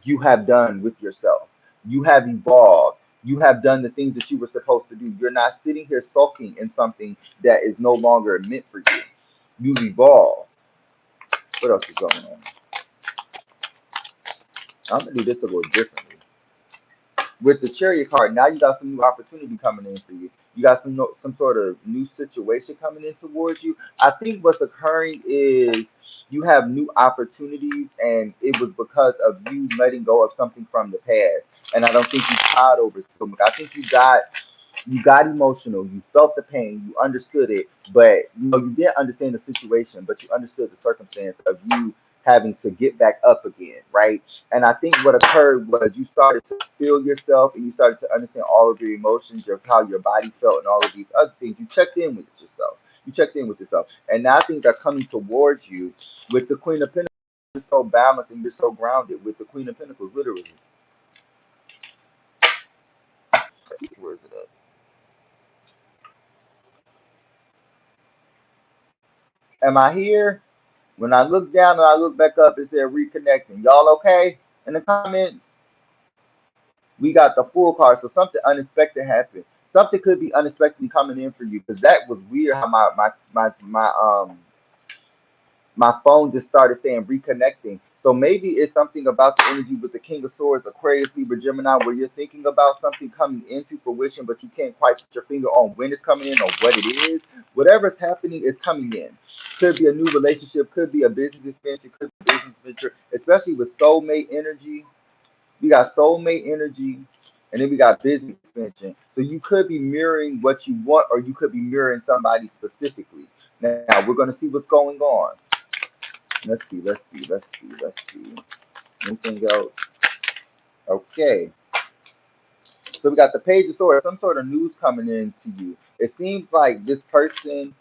you have done with yourself. You have evolved. You have done the things that you were supposed to do. You're not sitting here sulking in something that is no longer meant for you. You've evolved. What else is going on? I'm gonna do this a little differently. With the Chariot card, now you got some new opportunity coming in for you. You got some sort of new situation coming in towards you. I think what's occurring is you have new opportunities, and it was because of you letting go of something from the past. And I don't think you cried over it so much. I think you got emotional, you felt the pain, you understood it, but you didn't understand the situation, but you understood the circumstance of you having to get back up again, right? And I think what occurred was you started to feel yourself and you started to understand all of your emotions, how your body felt, and all of these other things. You checked in with yourself. You checked in with yourself. And now things are coming towards you with the Queen of Pentacles. You're so balanced and you're so grounded with the Queen of Pentacles, literally. Where is it at? Am I here? When I look down and I look back up, it said reconnecting. Y'all okay? In the comments, we got the full card. So something unexpected happened. Something could be unexpectedly coming in for you because that was weird. How my phone just started saying reconnecting. So maybe it's something about the energy with the King of Swords, Aquarius, Libra, Gemini, where you're thinking about something coming into fruition, but you can't quite put your finger on when it's coming in or what it is. Whatever's happening is coming in. Could be a new relationship, could be a business expansion, could be a business venture, especially with soulmate energy. We got soulmate energy, and then we got business expansion. So you could be mirroring what you want, or you could be mirroring somebody specifically. Now we're gonna see what's going on. Let's see. Anything else? Okay. So we got the Page of Swords, some sort of news coming in to you. It seems like this person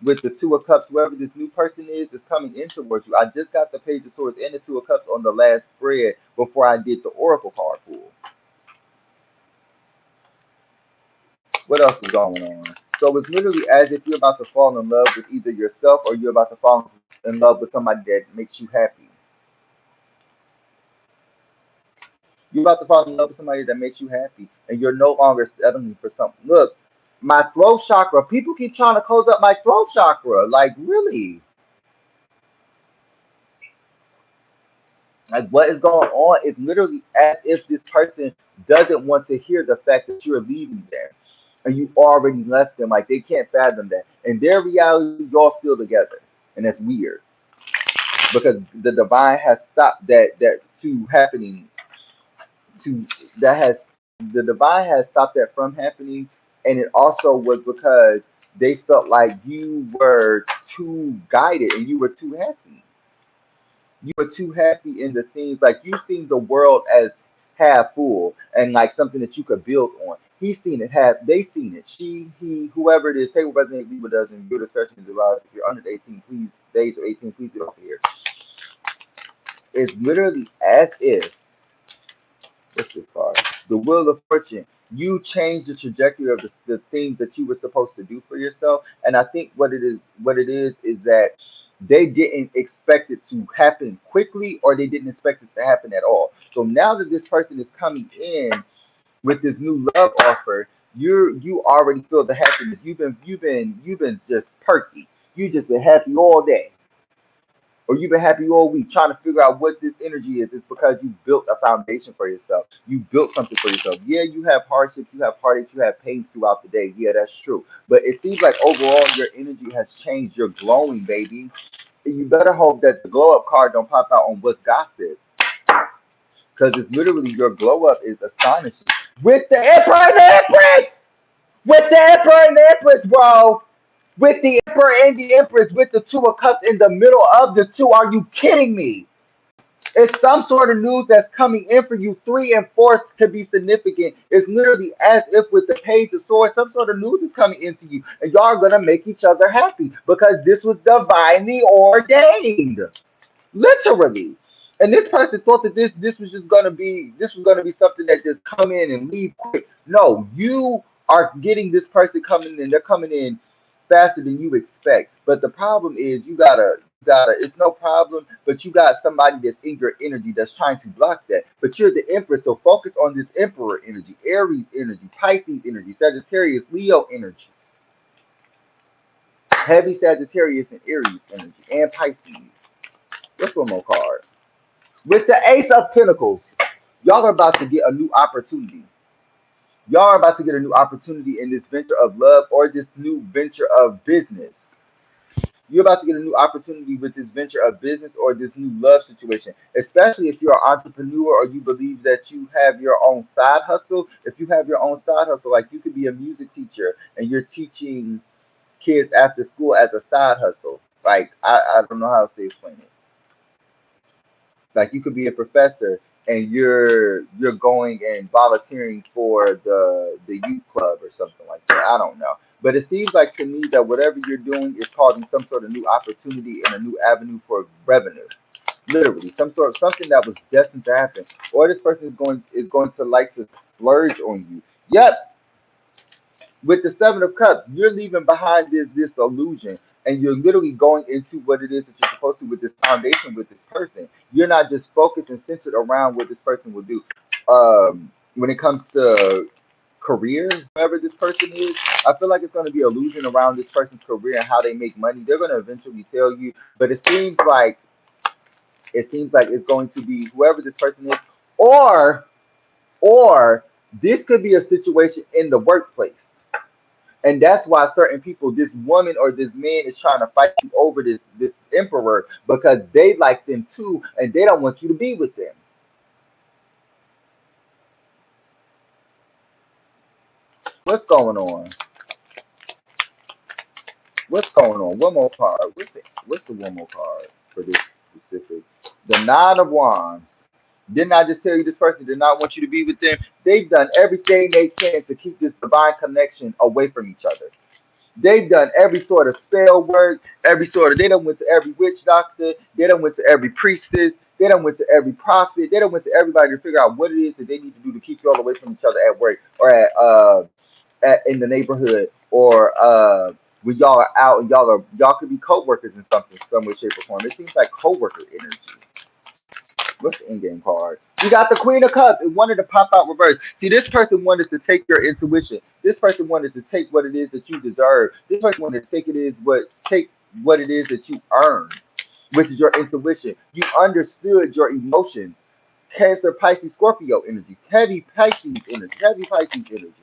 with the Two of Cups, whoever this new person is coming in towards you. I just got the Page of Swords and the Two of Cups on the last spread before I did the Oracle card pool. What else is going on? So it's literally as if you're about to fall in love with either yourself or you're about to fall in love with somebody that makes you happy. You're about to fall in love with somebody that makes you happy, and you're no longer settling for something. Look, my throat chakra, people keep trying to close up my throat chakra. Like, really? Like, what is going on? It's literally as if this person doesn't want to hear the fact that you're leaving them. And you already left them. Like, they can't fathom that. In their reality, y'all still together. And that's weird. Because the divine has stopped that to happening to that has the divine has stopped that from happening, and it also was because they felt like you were too guided and you were too happy. You were too happy in the things like you seen the world as half full and like something that you could build on. He's seen it half. They seen it. She, he, whoever it is. Table resident Libra doesn't. Your discussion is allowed. If you're under 18, please days or 18, please get off here. It's literally as if what's this card? The Wheel of Fortune. You change the trajectory of the things that you were supposed to do for yourself. And I think what it is that they didn't expect it to happen quickly or they didn't expect it to happen at all. So now that this person is coming in with this new love offer, you already feel the happiness. You've been just perky. You just been happy all day or you've been happy all week trying to figure out what this energy is, it's because you built a foundation for yourself. You built something for yourself. Yeah, you have hardships, you have heartaches, you have pains throughout the day. Yeah, that's true. But it seems like overall your energy has changed. You're glowing, baby. And you better hope that the glow up card don't pop out on what's gossip. Because it's literally your glow up is astonishing. With the Emperor and the Empress! With the Emperor and the Empress, bro! With the Emperor and the Empress, with the Two of Cups in the middle of the two. Are you kidding me? It's some sort of news that's coming in for you. Three and four could be significant. It's literally as if with the page of swords, some sort of news is coming into you, and y'all are gonna make each other happy because this was divinely ordained, literally. And this person thought that this was just gonna be something that just come in and leave quick. No, you are getting this person coming in. They're coming in faster than you expect. But the problem is you gotta. It's no problem, but you got somebody that's in your energy that's trying to block that. But you're the empress, so focus on this emperor energy, Aries energy, Pisces energy, Sagittarius, Leo energy, heavy Sagittarius and Aries energy, and Pisces. What's one more card? With the Ace of Pentacles, y'all are about to get a new opportunity. Y'all are about to get a new opportunity in this venture of love or this new venture of business. You're about to get a new opportunity with this venture of business or this new love situation, especially if you're an entrepreneur or you believe that you have your own side hustle. If you have your own side hustle, like you could be a music teacher and you're teaching kids after school as a side hustle. Like, I don't know how else to explain it. Like you could be a professor and you're going and volunteering for the youth club or something like that. I don't know. But it seems like to me that whatever you're doing is causing some sort of new opportunity and a new avenue for revenue. Literally, something that was destined to happen. Or this person is going to like to splurge on you. Yep, with the Seven of Cups, you're leaving behind this illusion, and you're literally going into what it is that you're supposed to with this foundation with this person. You're not just focused and centered around what this person will do. When it comes to career, whoever this person is, I feel like it's going to be illusion around this person's career and how they make money. They're going to eventually tell you, but it seems like it's going to be whoever this person is, or or this could be a situation in the workplace. And that's why certain people, this woman or this man, is trying to fight you over this emperor because they like them too, and they don't want you to be with them. What's going on? What's going on? One more card. What's the one more card for this specific? The Nine of Wands. Didn't I just tell you this person did not want you to be with them? They've done everything they can to keep this divine connection away from each other. They've done every sort of spell work, they done went to every witch doctor, they done went to every priestess, they done went to every prophet, they done went to everybody to figure out what it is that they need to do to keep y'all away from each other at work or at in the neighborhood or when y'all are out and y'all could be co-workers in some way, shape, or form. It seems like co-worker energy. What's the in game card? You got the Queen of Cups. It wanted to pop out reverse. See, this person wanted to take your intuition. This person wanted to take what it is that you deserve. This person wanted to take what it is that you earn, which is your intuition. You understood your emotions. Cancer, Pisces, Scorpio energy. Heavy Pisces energy. Heavy Pisces energy.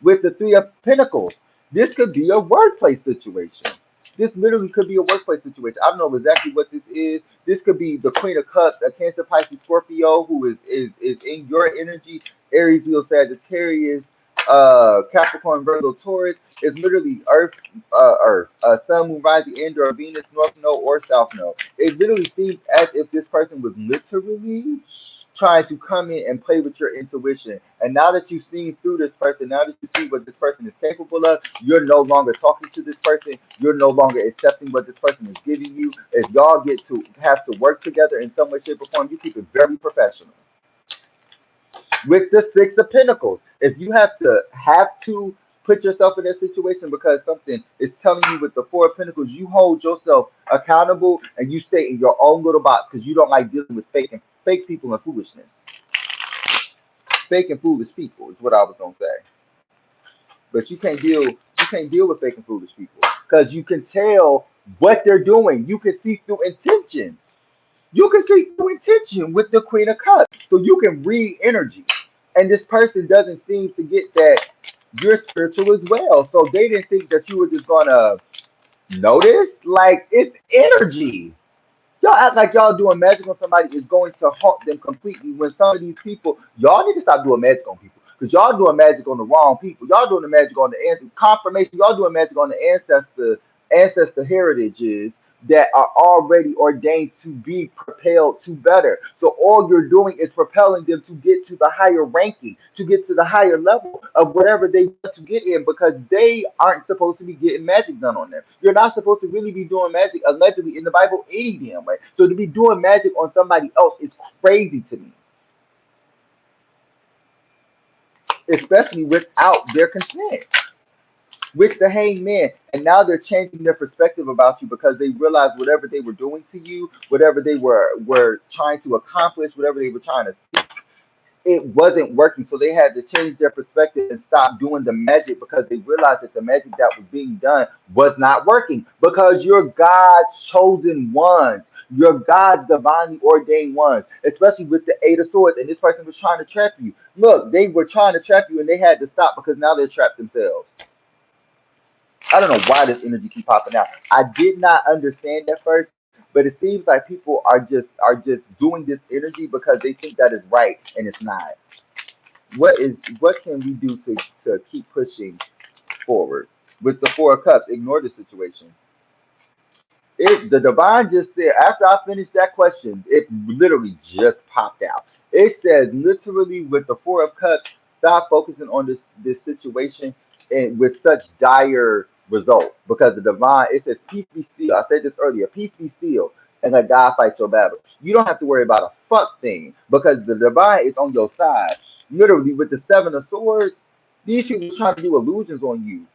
With the Three of Pentacles, this could be a workplace situation. This literally could be a workplace situation. I don't know exactly what this is. This could be the Queen of Cups, a Cancer, Pisces, Scorpio, who is in your energy. Aries, Leo, Sagittarius, Capricorn, Virgo, Taurus. It's literally Sun, Moon, Rising, and or Venus, North Node or South Node. It literally seems as if this person was literally trying to come in and play with your intuition. And now that you've seen through this person, now that you see what this person is capable of, you're no longer talking to this person. You're no longer accepting what this person is giving you. If y'all get to have to work together in some way, shape, or form, you keep it very professional. With the Six of Pentacles, if you have to put yourself in that situation because something is telling you with the Four of Pentacles, you hold yourself accountable and you stay in your own little box because you don't like dealing with fake people and foolishness. Fake and foolish people is what I was gonna say. But you can't deal with fake and foolish people because you can tell what they're doing. You can see through intention. You can see through intention with the Queen of Cups. So you can read energy. And this person doesn't seem to get that you're spiritual as well. So they didn't think that you were just gonna notice. Like it's energy. Y'all act like y'all doing magic on somebody is going to haunt them completely. When some of these people, y'all need to stop doing magic on people because y'all doing magic on the wrong people. Y'all doing the magic on the confirmation. Y'all doing magic on the ancestor heritages, that are already ordained to be propelled to better. So all you're doing is propelling them to get to the higher ranking, to get to the higher level of whatever they want to get in, because they aren't supposed to be getting magic done on them. You're not supposed to really be doing magic allegedly in the Bible any damn way. So to be doing magic on somebody else is crazy to me, especially without their consent. With the hangman, and now they're changing their perspective about you because they realize whatever they were doing to you, whatever they were trying to accomplish, whatever they were trying to, it wasn't working. So they had to change their perspective and stop doing the magic because they realized that the magic that was being done was not working, because you're God's chosen ones. You're God's divinely ordained ones, especially with the Eight of Swords. And this person was trying to trap you. Look, they were trying to trap you and they had to stop because now they're trapped themselves. I don't know why this energy keep popping out. I did not understand at first, but it seems like people are just doing this energy because they think that is right and it's not. What can we do to keep pushing forward? With the Four of Cups, ignore the situation. The divine just said, after I finished that question, it literally just popped out. It says literally with the Four of Cups, stop focusing on this situation and with such dire result. Because the divine, it says peace be still. I said this earlier, peace be still, and let God fight your battle. You don't have to worry about a fuck thing because the divine is on your side. Literally with the Seven of Swords, these people trying to do illusions on you.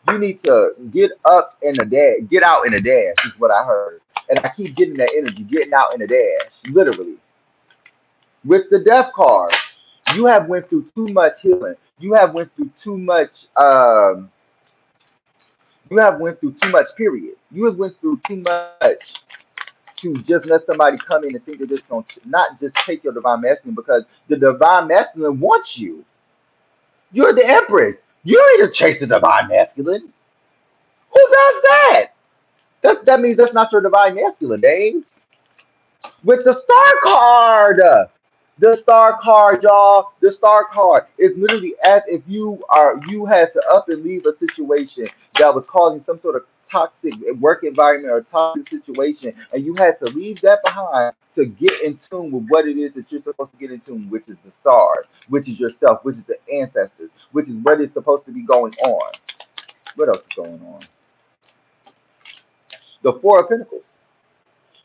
You need to get up in the dash, get out in the dash is what I heard. And I keep getting that energy, getting out in the dash, literally. With the death card, you have went through too much healing. You have went through too much you have went through too much, period. You have went through too much to just let somebody come in and think they're just gonna not just take your divine masculine, because the divine masculine wants you. You're the empress. You ain't to chase the divine masculine. Who does that? That means that's not your divine masculine, James. With the star card. The star card, y'all. The star card is literally as if you had to up and leave a situation that was causing some sort of toxic work environment or toxic situation, and you had to leave that behind to get in tune with what it is that you're supposed to get in tune, which is the stars, which is yourself, which is the ancestors, which is what is supposed to be going on. What else is going on? The Four of Pentacles.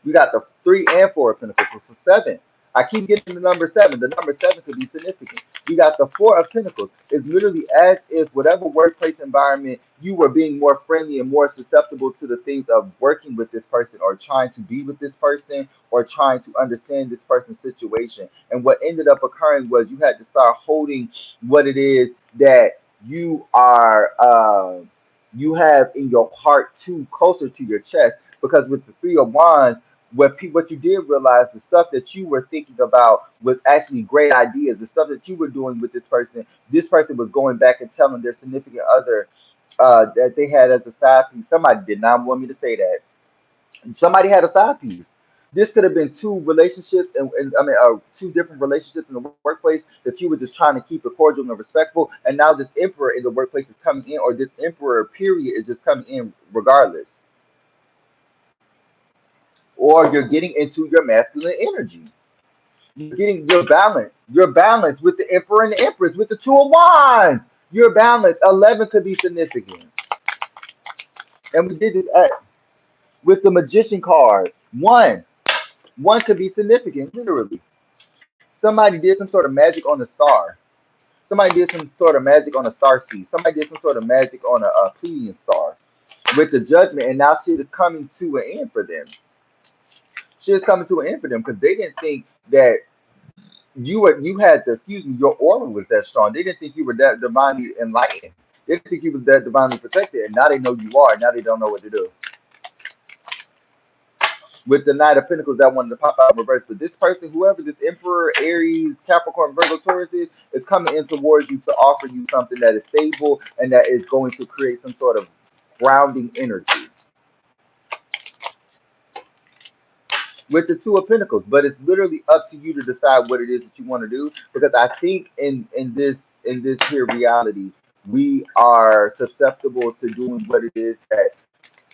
We got the Three and Four of Pentacles. So for seven, I keep getting the number seven. The number seven could be significant. We got the Four of Pentacles. It's literally as if whatever workplace environment you were being more friendly and more susceptible to the things of working with this person or trying to be with this person or trying to understand this person's situation. And what ended up occurring was you had to start holding what it is that you have in your heart too closer to your chest, because with the Three of Wands, what you did realize, the stuff that you were thinking about was actually great ideas. The stuff that you were doing with this person was going back and telling their significant other that they had as a side piece. Somebody did not want me to say that. Somebody had a side piece. This could have been two relationships, and I mean, two different relationships in the workplace that you were just trying to keep it cordial and respectful. And now this emperor in the workplace is coming in, or this emperor period is just coming in regardless. Or you're getting into your masculine energy. You're getting your balance with the emperor and the empress, with the Two of Wands. Your balance. 11 could be significant. And we did this with the magician card. One could be significant, literally. Somebody did some sort of magic on the star. Somebody did some sort of magic on a star seed. Somebody did some sort of magic on a Pleiadian star with the judgment, and now shit is coming to an end for them. Shit is coming to an end for them because they didn't think that you had the, excuse me, your aura was that strong. They didn't think you were that divinely enlightened. They didn't think you was that divinely protected, and now they know you are. Now they don't know what to do. With the Knight of Pentacles, that wanted to pop out in reverse, but this person, whoever this Emperor, Aries, Capricorn, Virgo, Taurus is coming in towards you to offer you something that is stable and that is going to create some sort of grounding energy. With the Two of Pentacles, but it's literally up to you to decide what it is that you want to do. Because I think in this here reality, we are susceptible to doing what it is that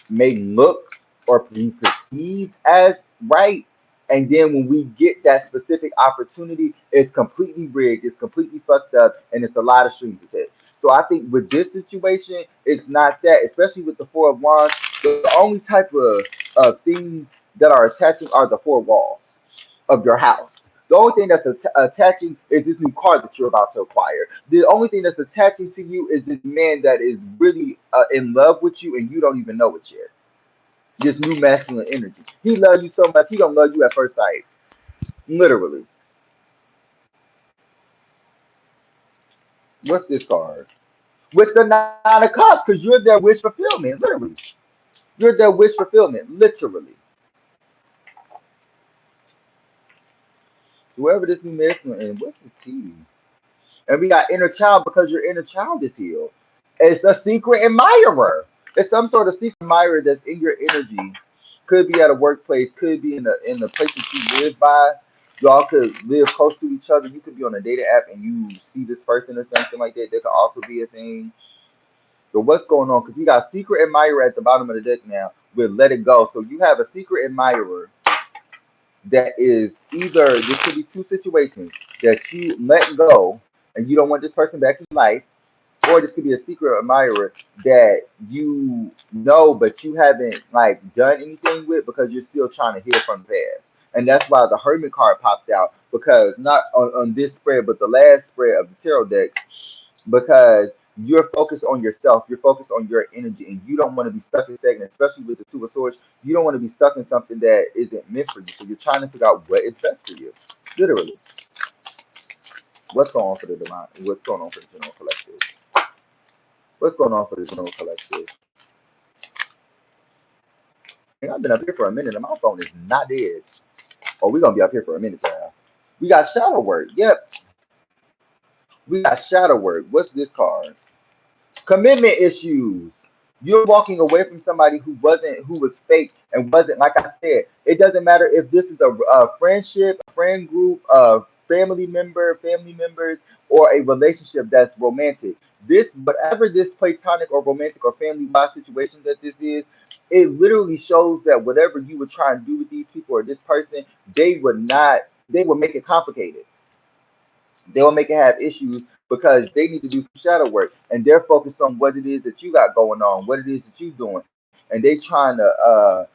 may look or be perceived as right. And then when we get that specific opportunity, it's completely rigged, it's completely fucked up, and it's a lot of strings attached. So I think with this situation, it's not that, especially with the Four of Wands. The only type of things that are attaching are the four walls of your house. The only thing that's attaching is this new car that you're about to acquire. The only thing that's attaching to you is this man that is really in love with you and you don't even know it yet. This new masculine energy. He loves you so much, he don't love you at first sight. Literally. What's this card? With the Nine of Cups, because you're their wish fulfillment, literally. You're their wish fulfillment, literally. So whoever this new masculine is, what's the key? And we got inner child because your inner child is healed. It's a secret admirer. It's some sort of secret admirer that's in your energy. Could be at a workplace, could be in the place that you live by. Y'all could live close to each other. You could be on a dating app and you see this person or something like that. That could also be a thing. So what's going on? Because we got secret admirer at the bottom of the deck now with let it go. So you have a secret admirer that is either this could be two situations that you let go and you don't want this person back in life, or this could be a secret admirer that you know but you haven't like done anything with because you're still trying to heal from the past. And that's why the Hermit card popped out, because not on this spread but the last spread of the tarot deck, because you're focused on yourself, you're focused on your energy, and you don't want to be stuck in stagnant, especially with the Two of Swords. You don't want to be stuck in something that isn't meant for you. So you're trying to figure out what is best for you. Literally. What's going on for the divine? What's going on for the general collective? What's going on for the general collective? Dang, I've been up here for a minute and my phone is not dead. Oh, we're gonna be up here for a minute now. We got shadow work. Yep. We got shadow work. What's this card? Commitment issues. You're walking away from somebody who was fake and wasn't, like I said, it doesn't matter if this is a friendship, a friend group, a family members, or a relationship that's romantic. This, whatever this platonic or romantic or family wise situation that this is, it literally shows that whatever you were trying to do with these people or this person, they would make it complicated. They'll make it have issues because they need to do some shadow work and they're focused on what it is that you got going on, what it is that you doing, and they trying to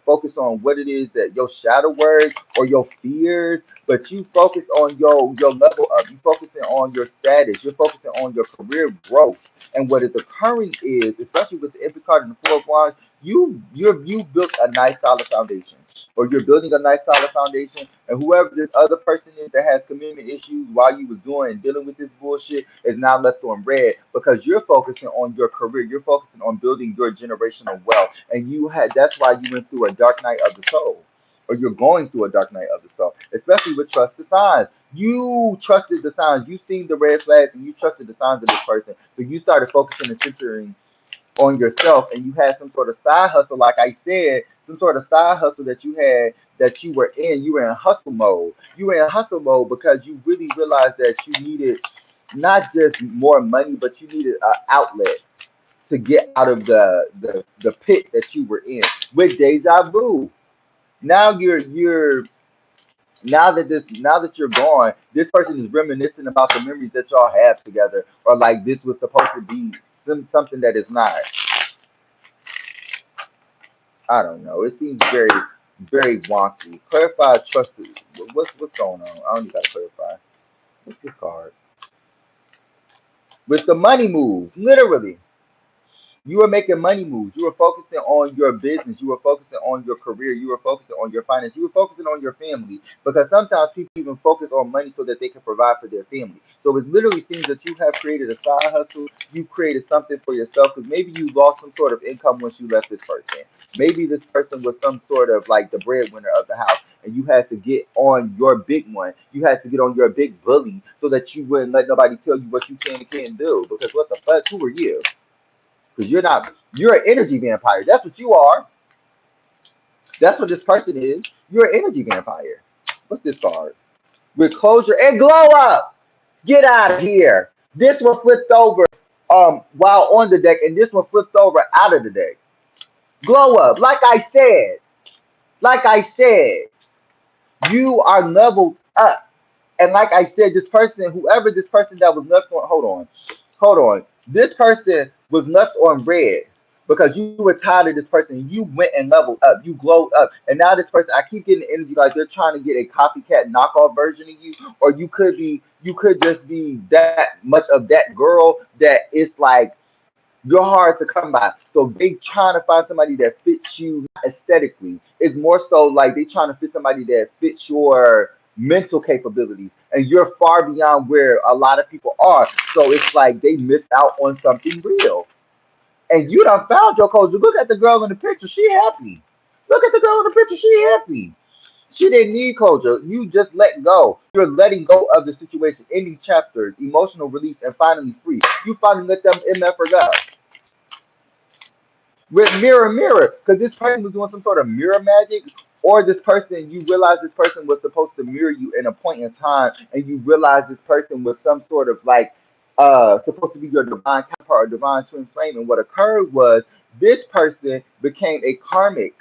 focus on what it is that your shadow work or your fears, but you focus on your level up, you focusing on your status, you're focusing on your career growth, and what is occurring is, especially with the Empress card and the Four of Wands, you built a nice solid foundation, or you're building a nice solid foundation, and whoever this other person is that has commitment issues while you was doing and dealing with this bullshit is now left on red because you're focusing on your career, you're focusing on building your generational wealth, and that's why you went through a dark night of the soul, or you're going through a dark night of the soul, especially with trust the signs. You trusted the signs, you seen the red flags, and you trusted the signs of this person, so you started focusing and centering on yourself, and you had some sort of side hustle, like I said, some sort of side hustle that you had, that you were in hustle mode. You were in hustle mode because you really realized that you needed not just more money, but you needed an outlet to get out of the pit that you were in. With deja vu, now now that you're gone, this person is reminiscing about the memories that y'all have together, or like this was supposed to be something that is not. I don't know. It seems very, very wonky. Clarify trust. What's going on? I don't even gotta clarify. What's this card? With the money moves, literally. You were making money moves. You were focusing on your business. You were focusing on your career. You were focusing on your finance. You were focusing on your family. Because sometimes people even focus on money so that they can provide for their family. So it literally seems that you have created a side hustle. You've created something for yourself because maybe you lost some sort of income once you left this person. Maybe this person was some sort of like the breadwinner of the house, and you had to get on your big one. You had to get on your big bully so that you wouldn't let nobody tell you what you can and can't do. Because what the fuck? Who are you? Because you're an energy vampire. That's what you are. That's what this person is. You're an energy vampire. What's this card? With closure and glow up. Get out of here. This one flipped over while on the deck, and this one flipped over out of the deck. Glow up. Like I said. Like I said, you are leveled up. And like I said, this person, whoever this person that was left on, hold on. This person was left on red because you were tired of this person. You went and leveled up. You glowed up. And now this person, I keep getting the energy like they're trying to get a copycat knockoff version of you. Or you could just be that much of that girl that it's like you're hard to come by. So they trying to find somebody that fits you not aesthetically. It's more so like they trying to fit somebody that fits your mental capabilities. And you're far beyond where a lot of people are. So it's like they missed out on something real. And you done found your culture. Look at the girl in the picture. She happy. Look at the girl in the picture. She happy. She didn't need culture. You just let go. You're letting go of the situation, ending chapters, emotional release, and finally free. You finally let them MF go. With mirror, because this person was doing some sort of mirror magic, or this person, you realize this person was supposed to mirror you in a point in time, and you realize this person was some sort of like supposed to be your divine counterpart or divine twin flame. And what occurred was this person became a karmic.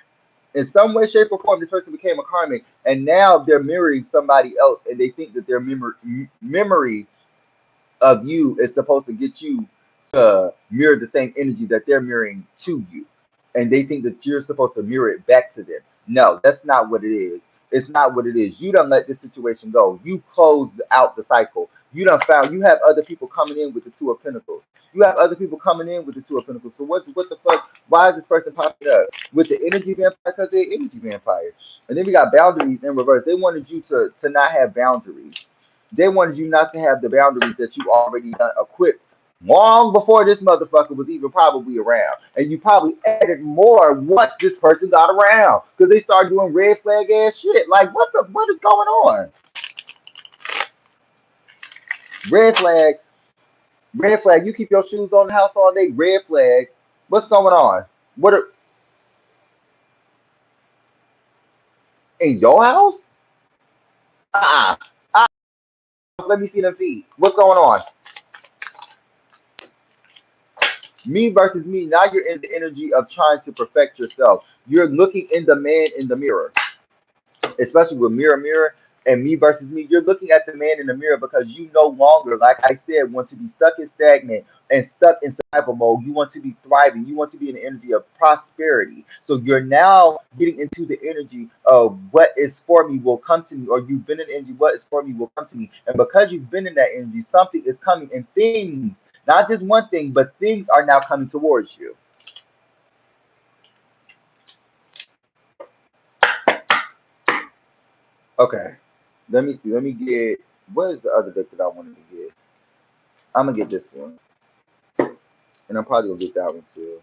In some way, shape, or form, this person became a karmic, and now they're mirroring somebody else, and they think that their memory of you is supposed to get you to mirror the same energy that they're mirroring to you. And they think that you're supposed to mirror it back to them. No, that's not what it is. It's not what it is. You don't let this situation go. You closed out the cycle. You done found you have other people coming in with the Two of Pentacles. You have other people coming in with the Two of Pentacles. So what the fuck? Why is this person popping up? With the energy vampire, because they're energy vampire. And then we got boundaries in reverse. They wanted you to not have boundaries. They wanted you not to have the boundaries that you already done equipped long before this motherfucker was even probably around. And you probably added more once this person got around. Because they started doing red flag ass shit. Like what is going on? Red flag, red flag, you keep your shoes on the house all day, red flag. What's going on? What are in your house? Uh-uh. Let me see them feet. What's going on? Me versus me. Now you're in the energy of trying to perfect yourself. You're looking in the man in the mirror, especially with mirror and me versus me. You're looking at the man in the mirror because you no longer, like I said, want to be stuck in stagnant and stuck in survival mode. You want to be thriving. You want to be in the energy of prosperity. So you're now getting into the energy of what is for me will come to me, or you've been in the energy, what is for me will come to me. And because you've been in that energy, something is coming, and things, not just one thing, but things are now coming towards you. Okay. Let me see. Let me get, what is the other deck that I wanted to get? I'm gonna get this one, and I'm probably gonna get that one too.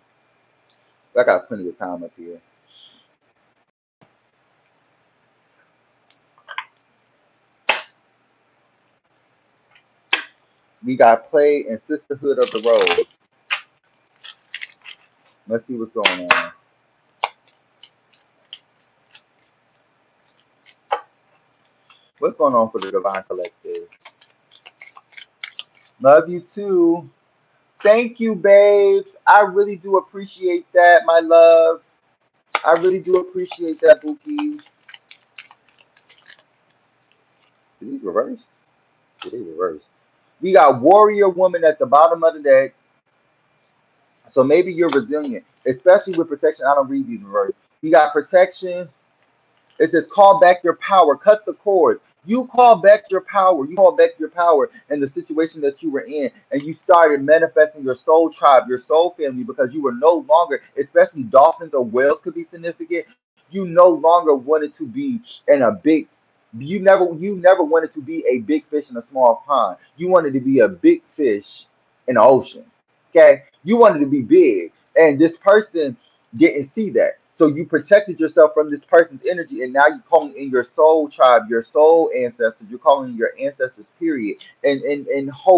I got plenty of time up here. We got Play and Sisterhood of the Rose. Let's see what's going on. What's going on for the Divine Collective? Love you too. Thank you, babes. I really do appreciate that, my love. I really do appreciate that, Bookie. Did these reverse? Did they reverse? We got Warrior Woman at the bottom of the deck. So maybe you're resilient, especially with protection. I don't read these reverse. You got protection. It says call back your power, cut the cord. You call back your power. You call back your power in the situation that you were in, and you started manifesting your soul tribe, your soul family, because you were no longer, especially dolphins or whales could be significant. You no longer wanted to be in a big. You never wanted to be a big fish in a small pond. You wanted to be a big fish in the ocean. Okay, you wanted to be big, and this person didn't see that. So you protected yourself from this person's energy, and now you're calling in your soul tribe, your soul ancestors. You're calling in your ancestors, period, and hope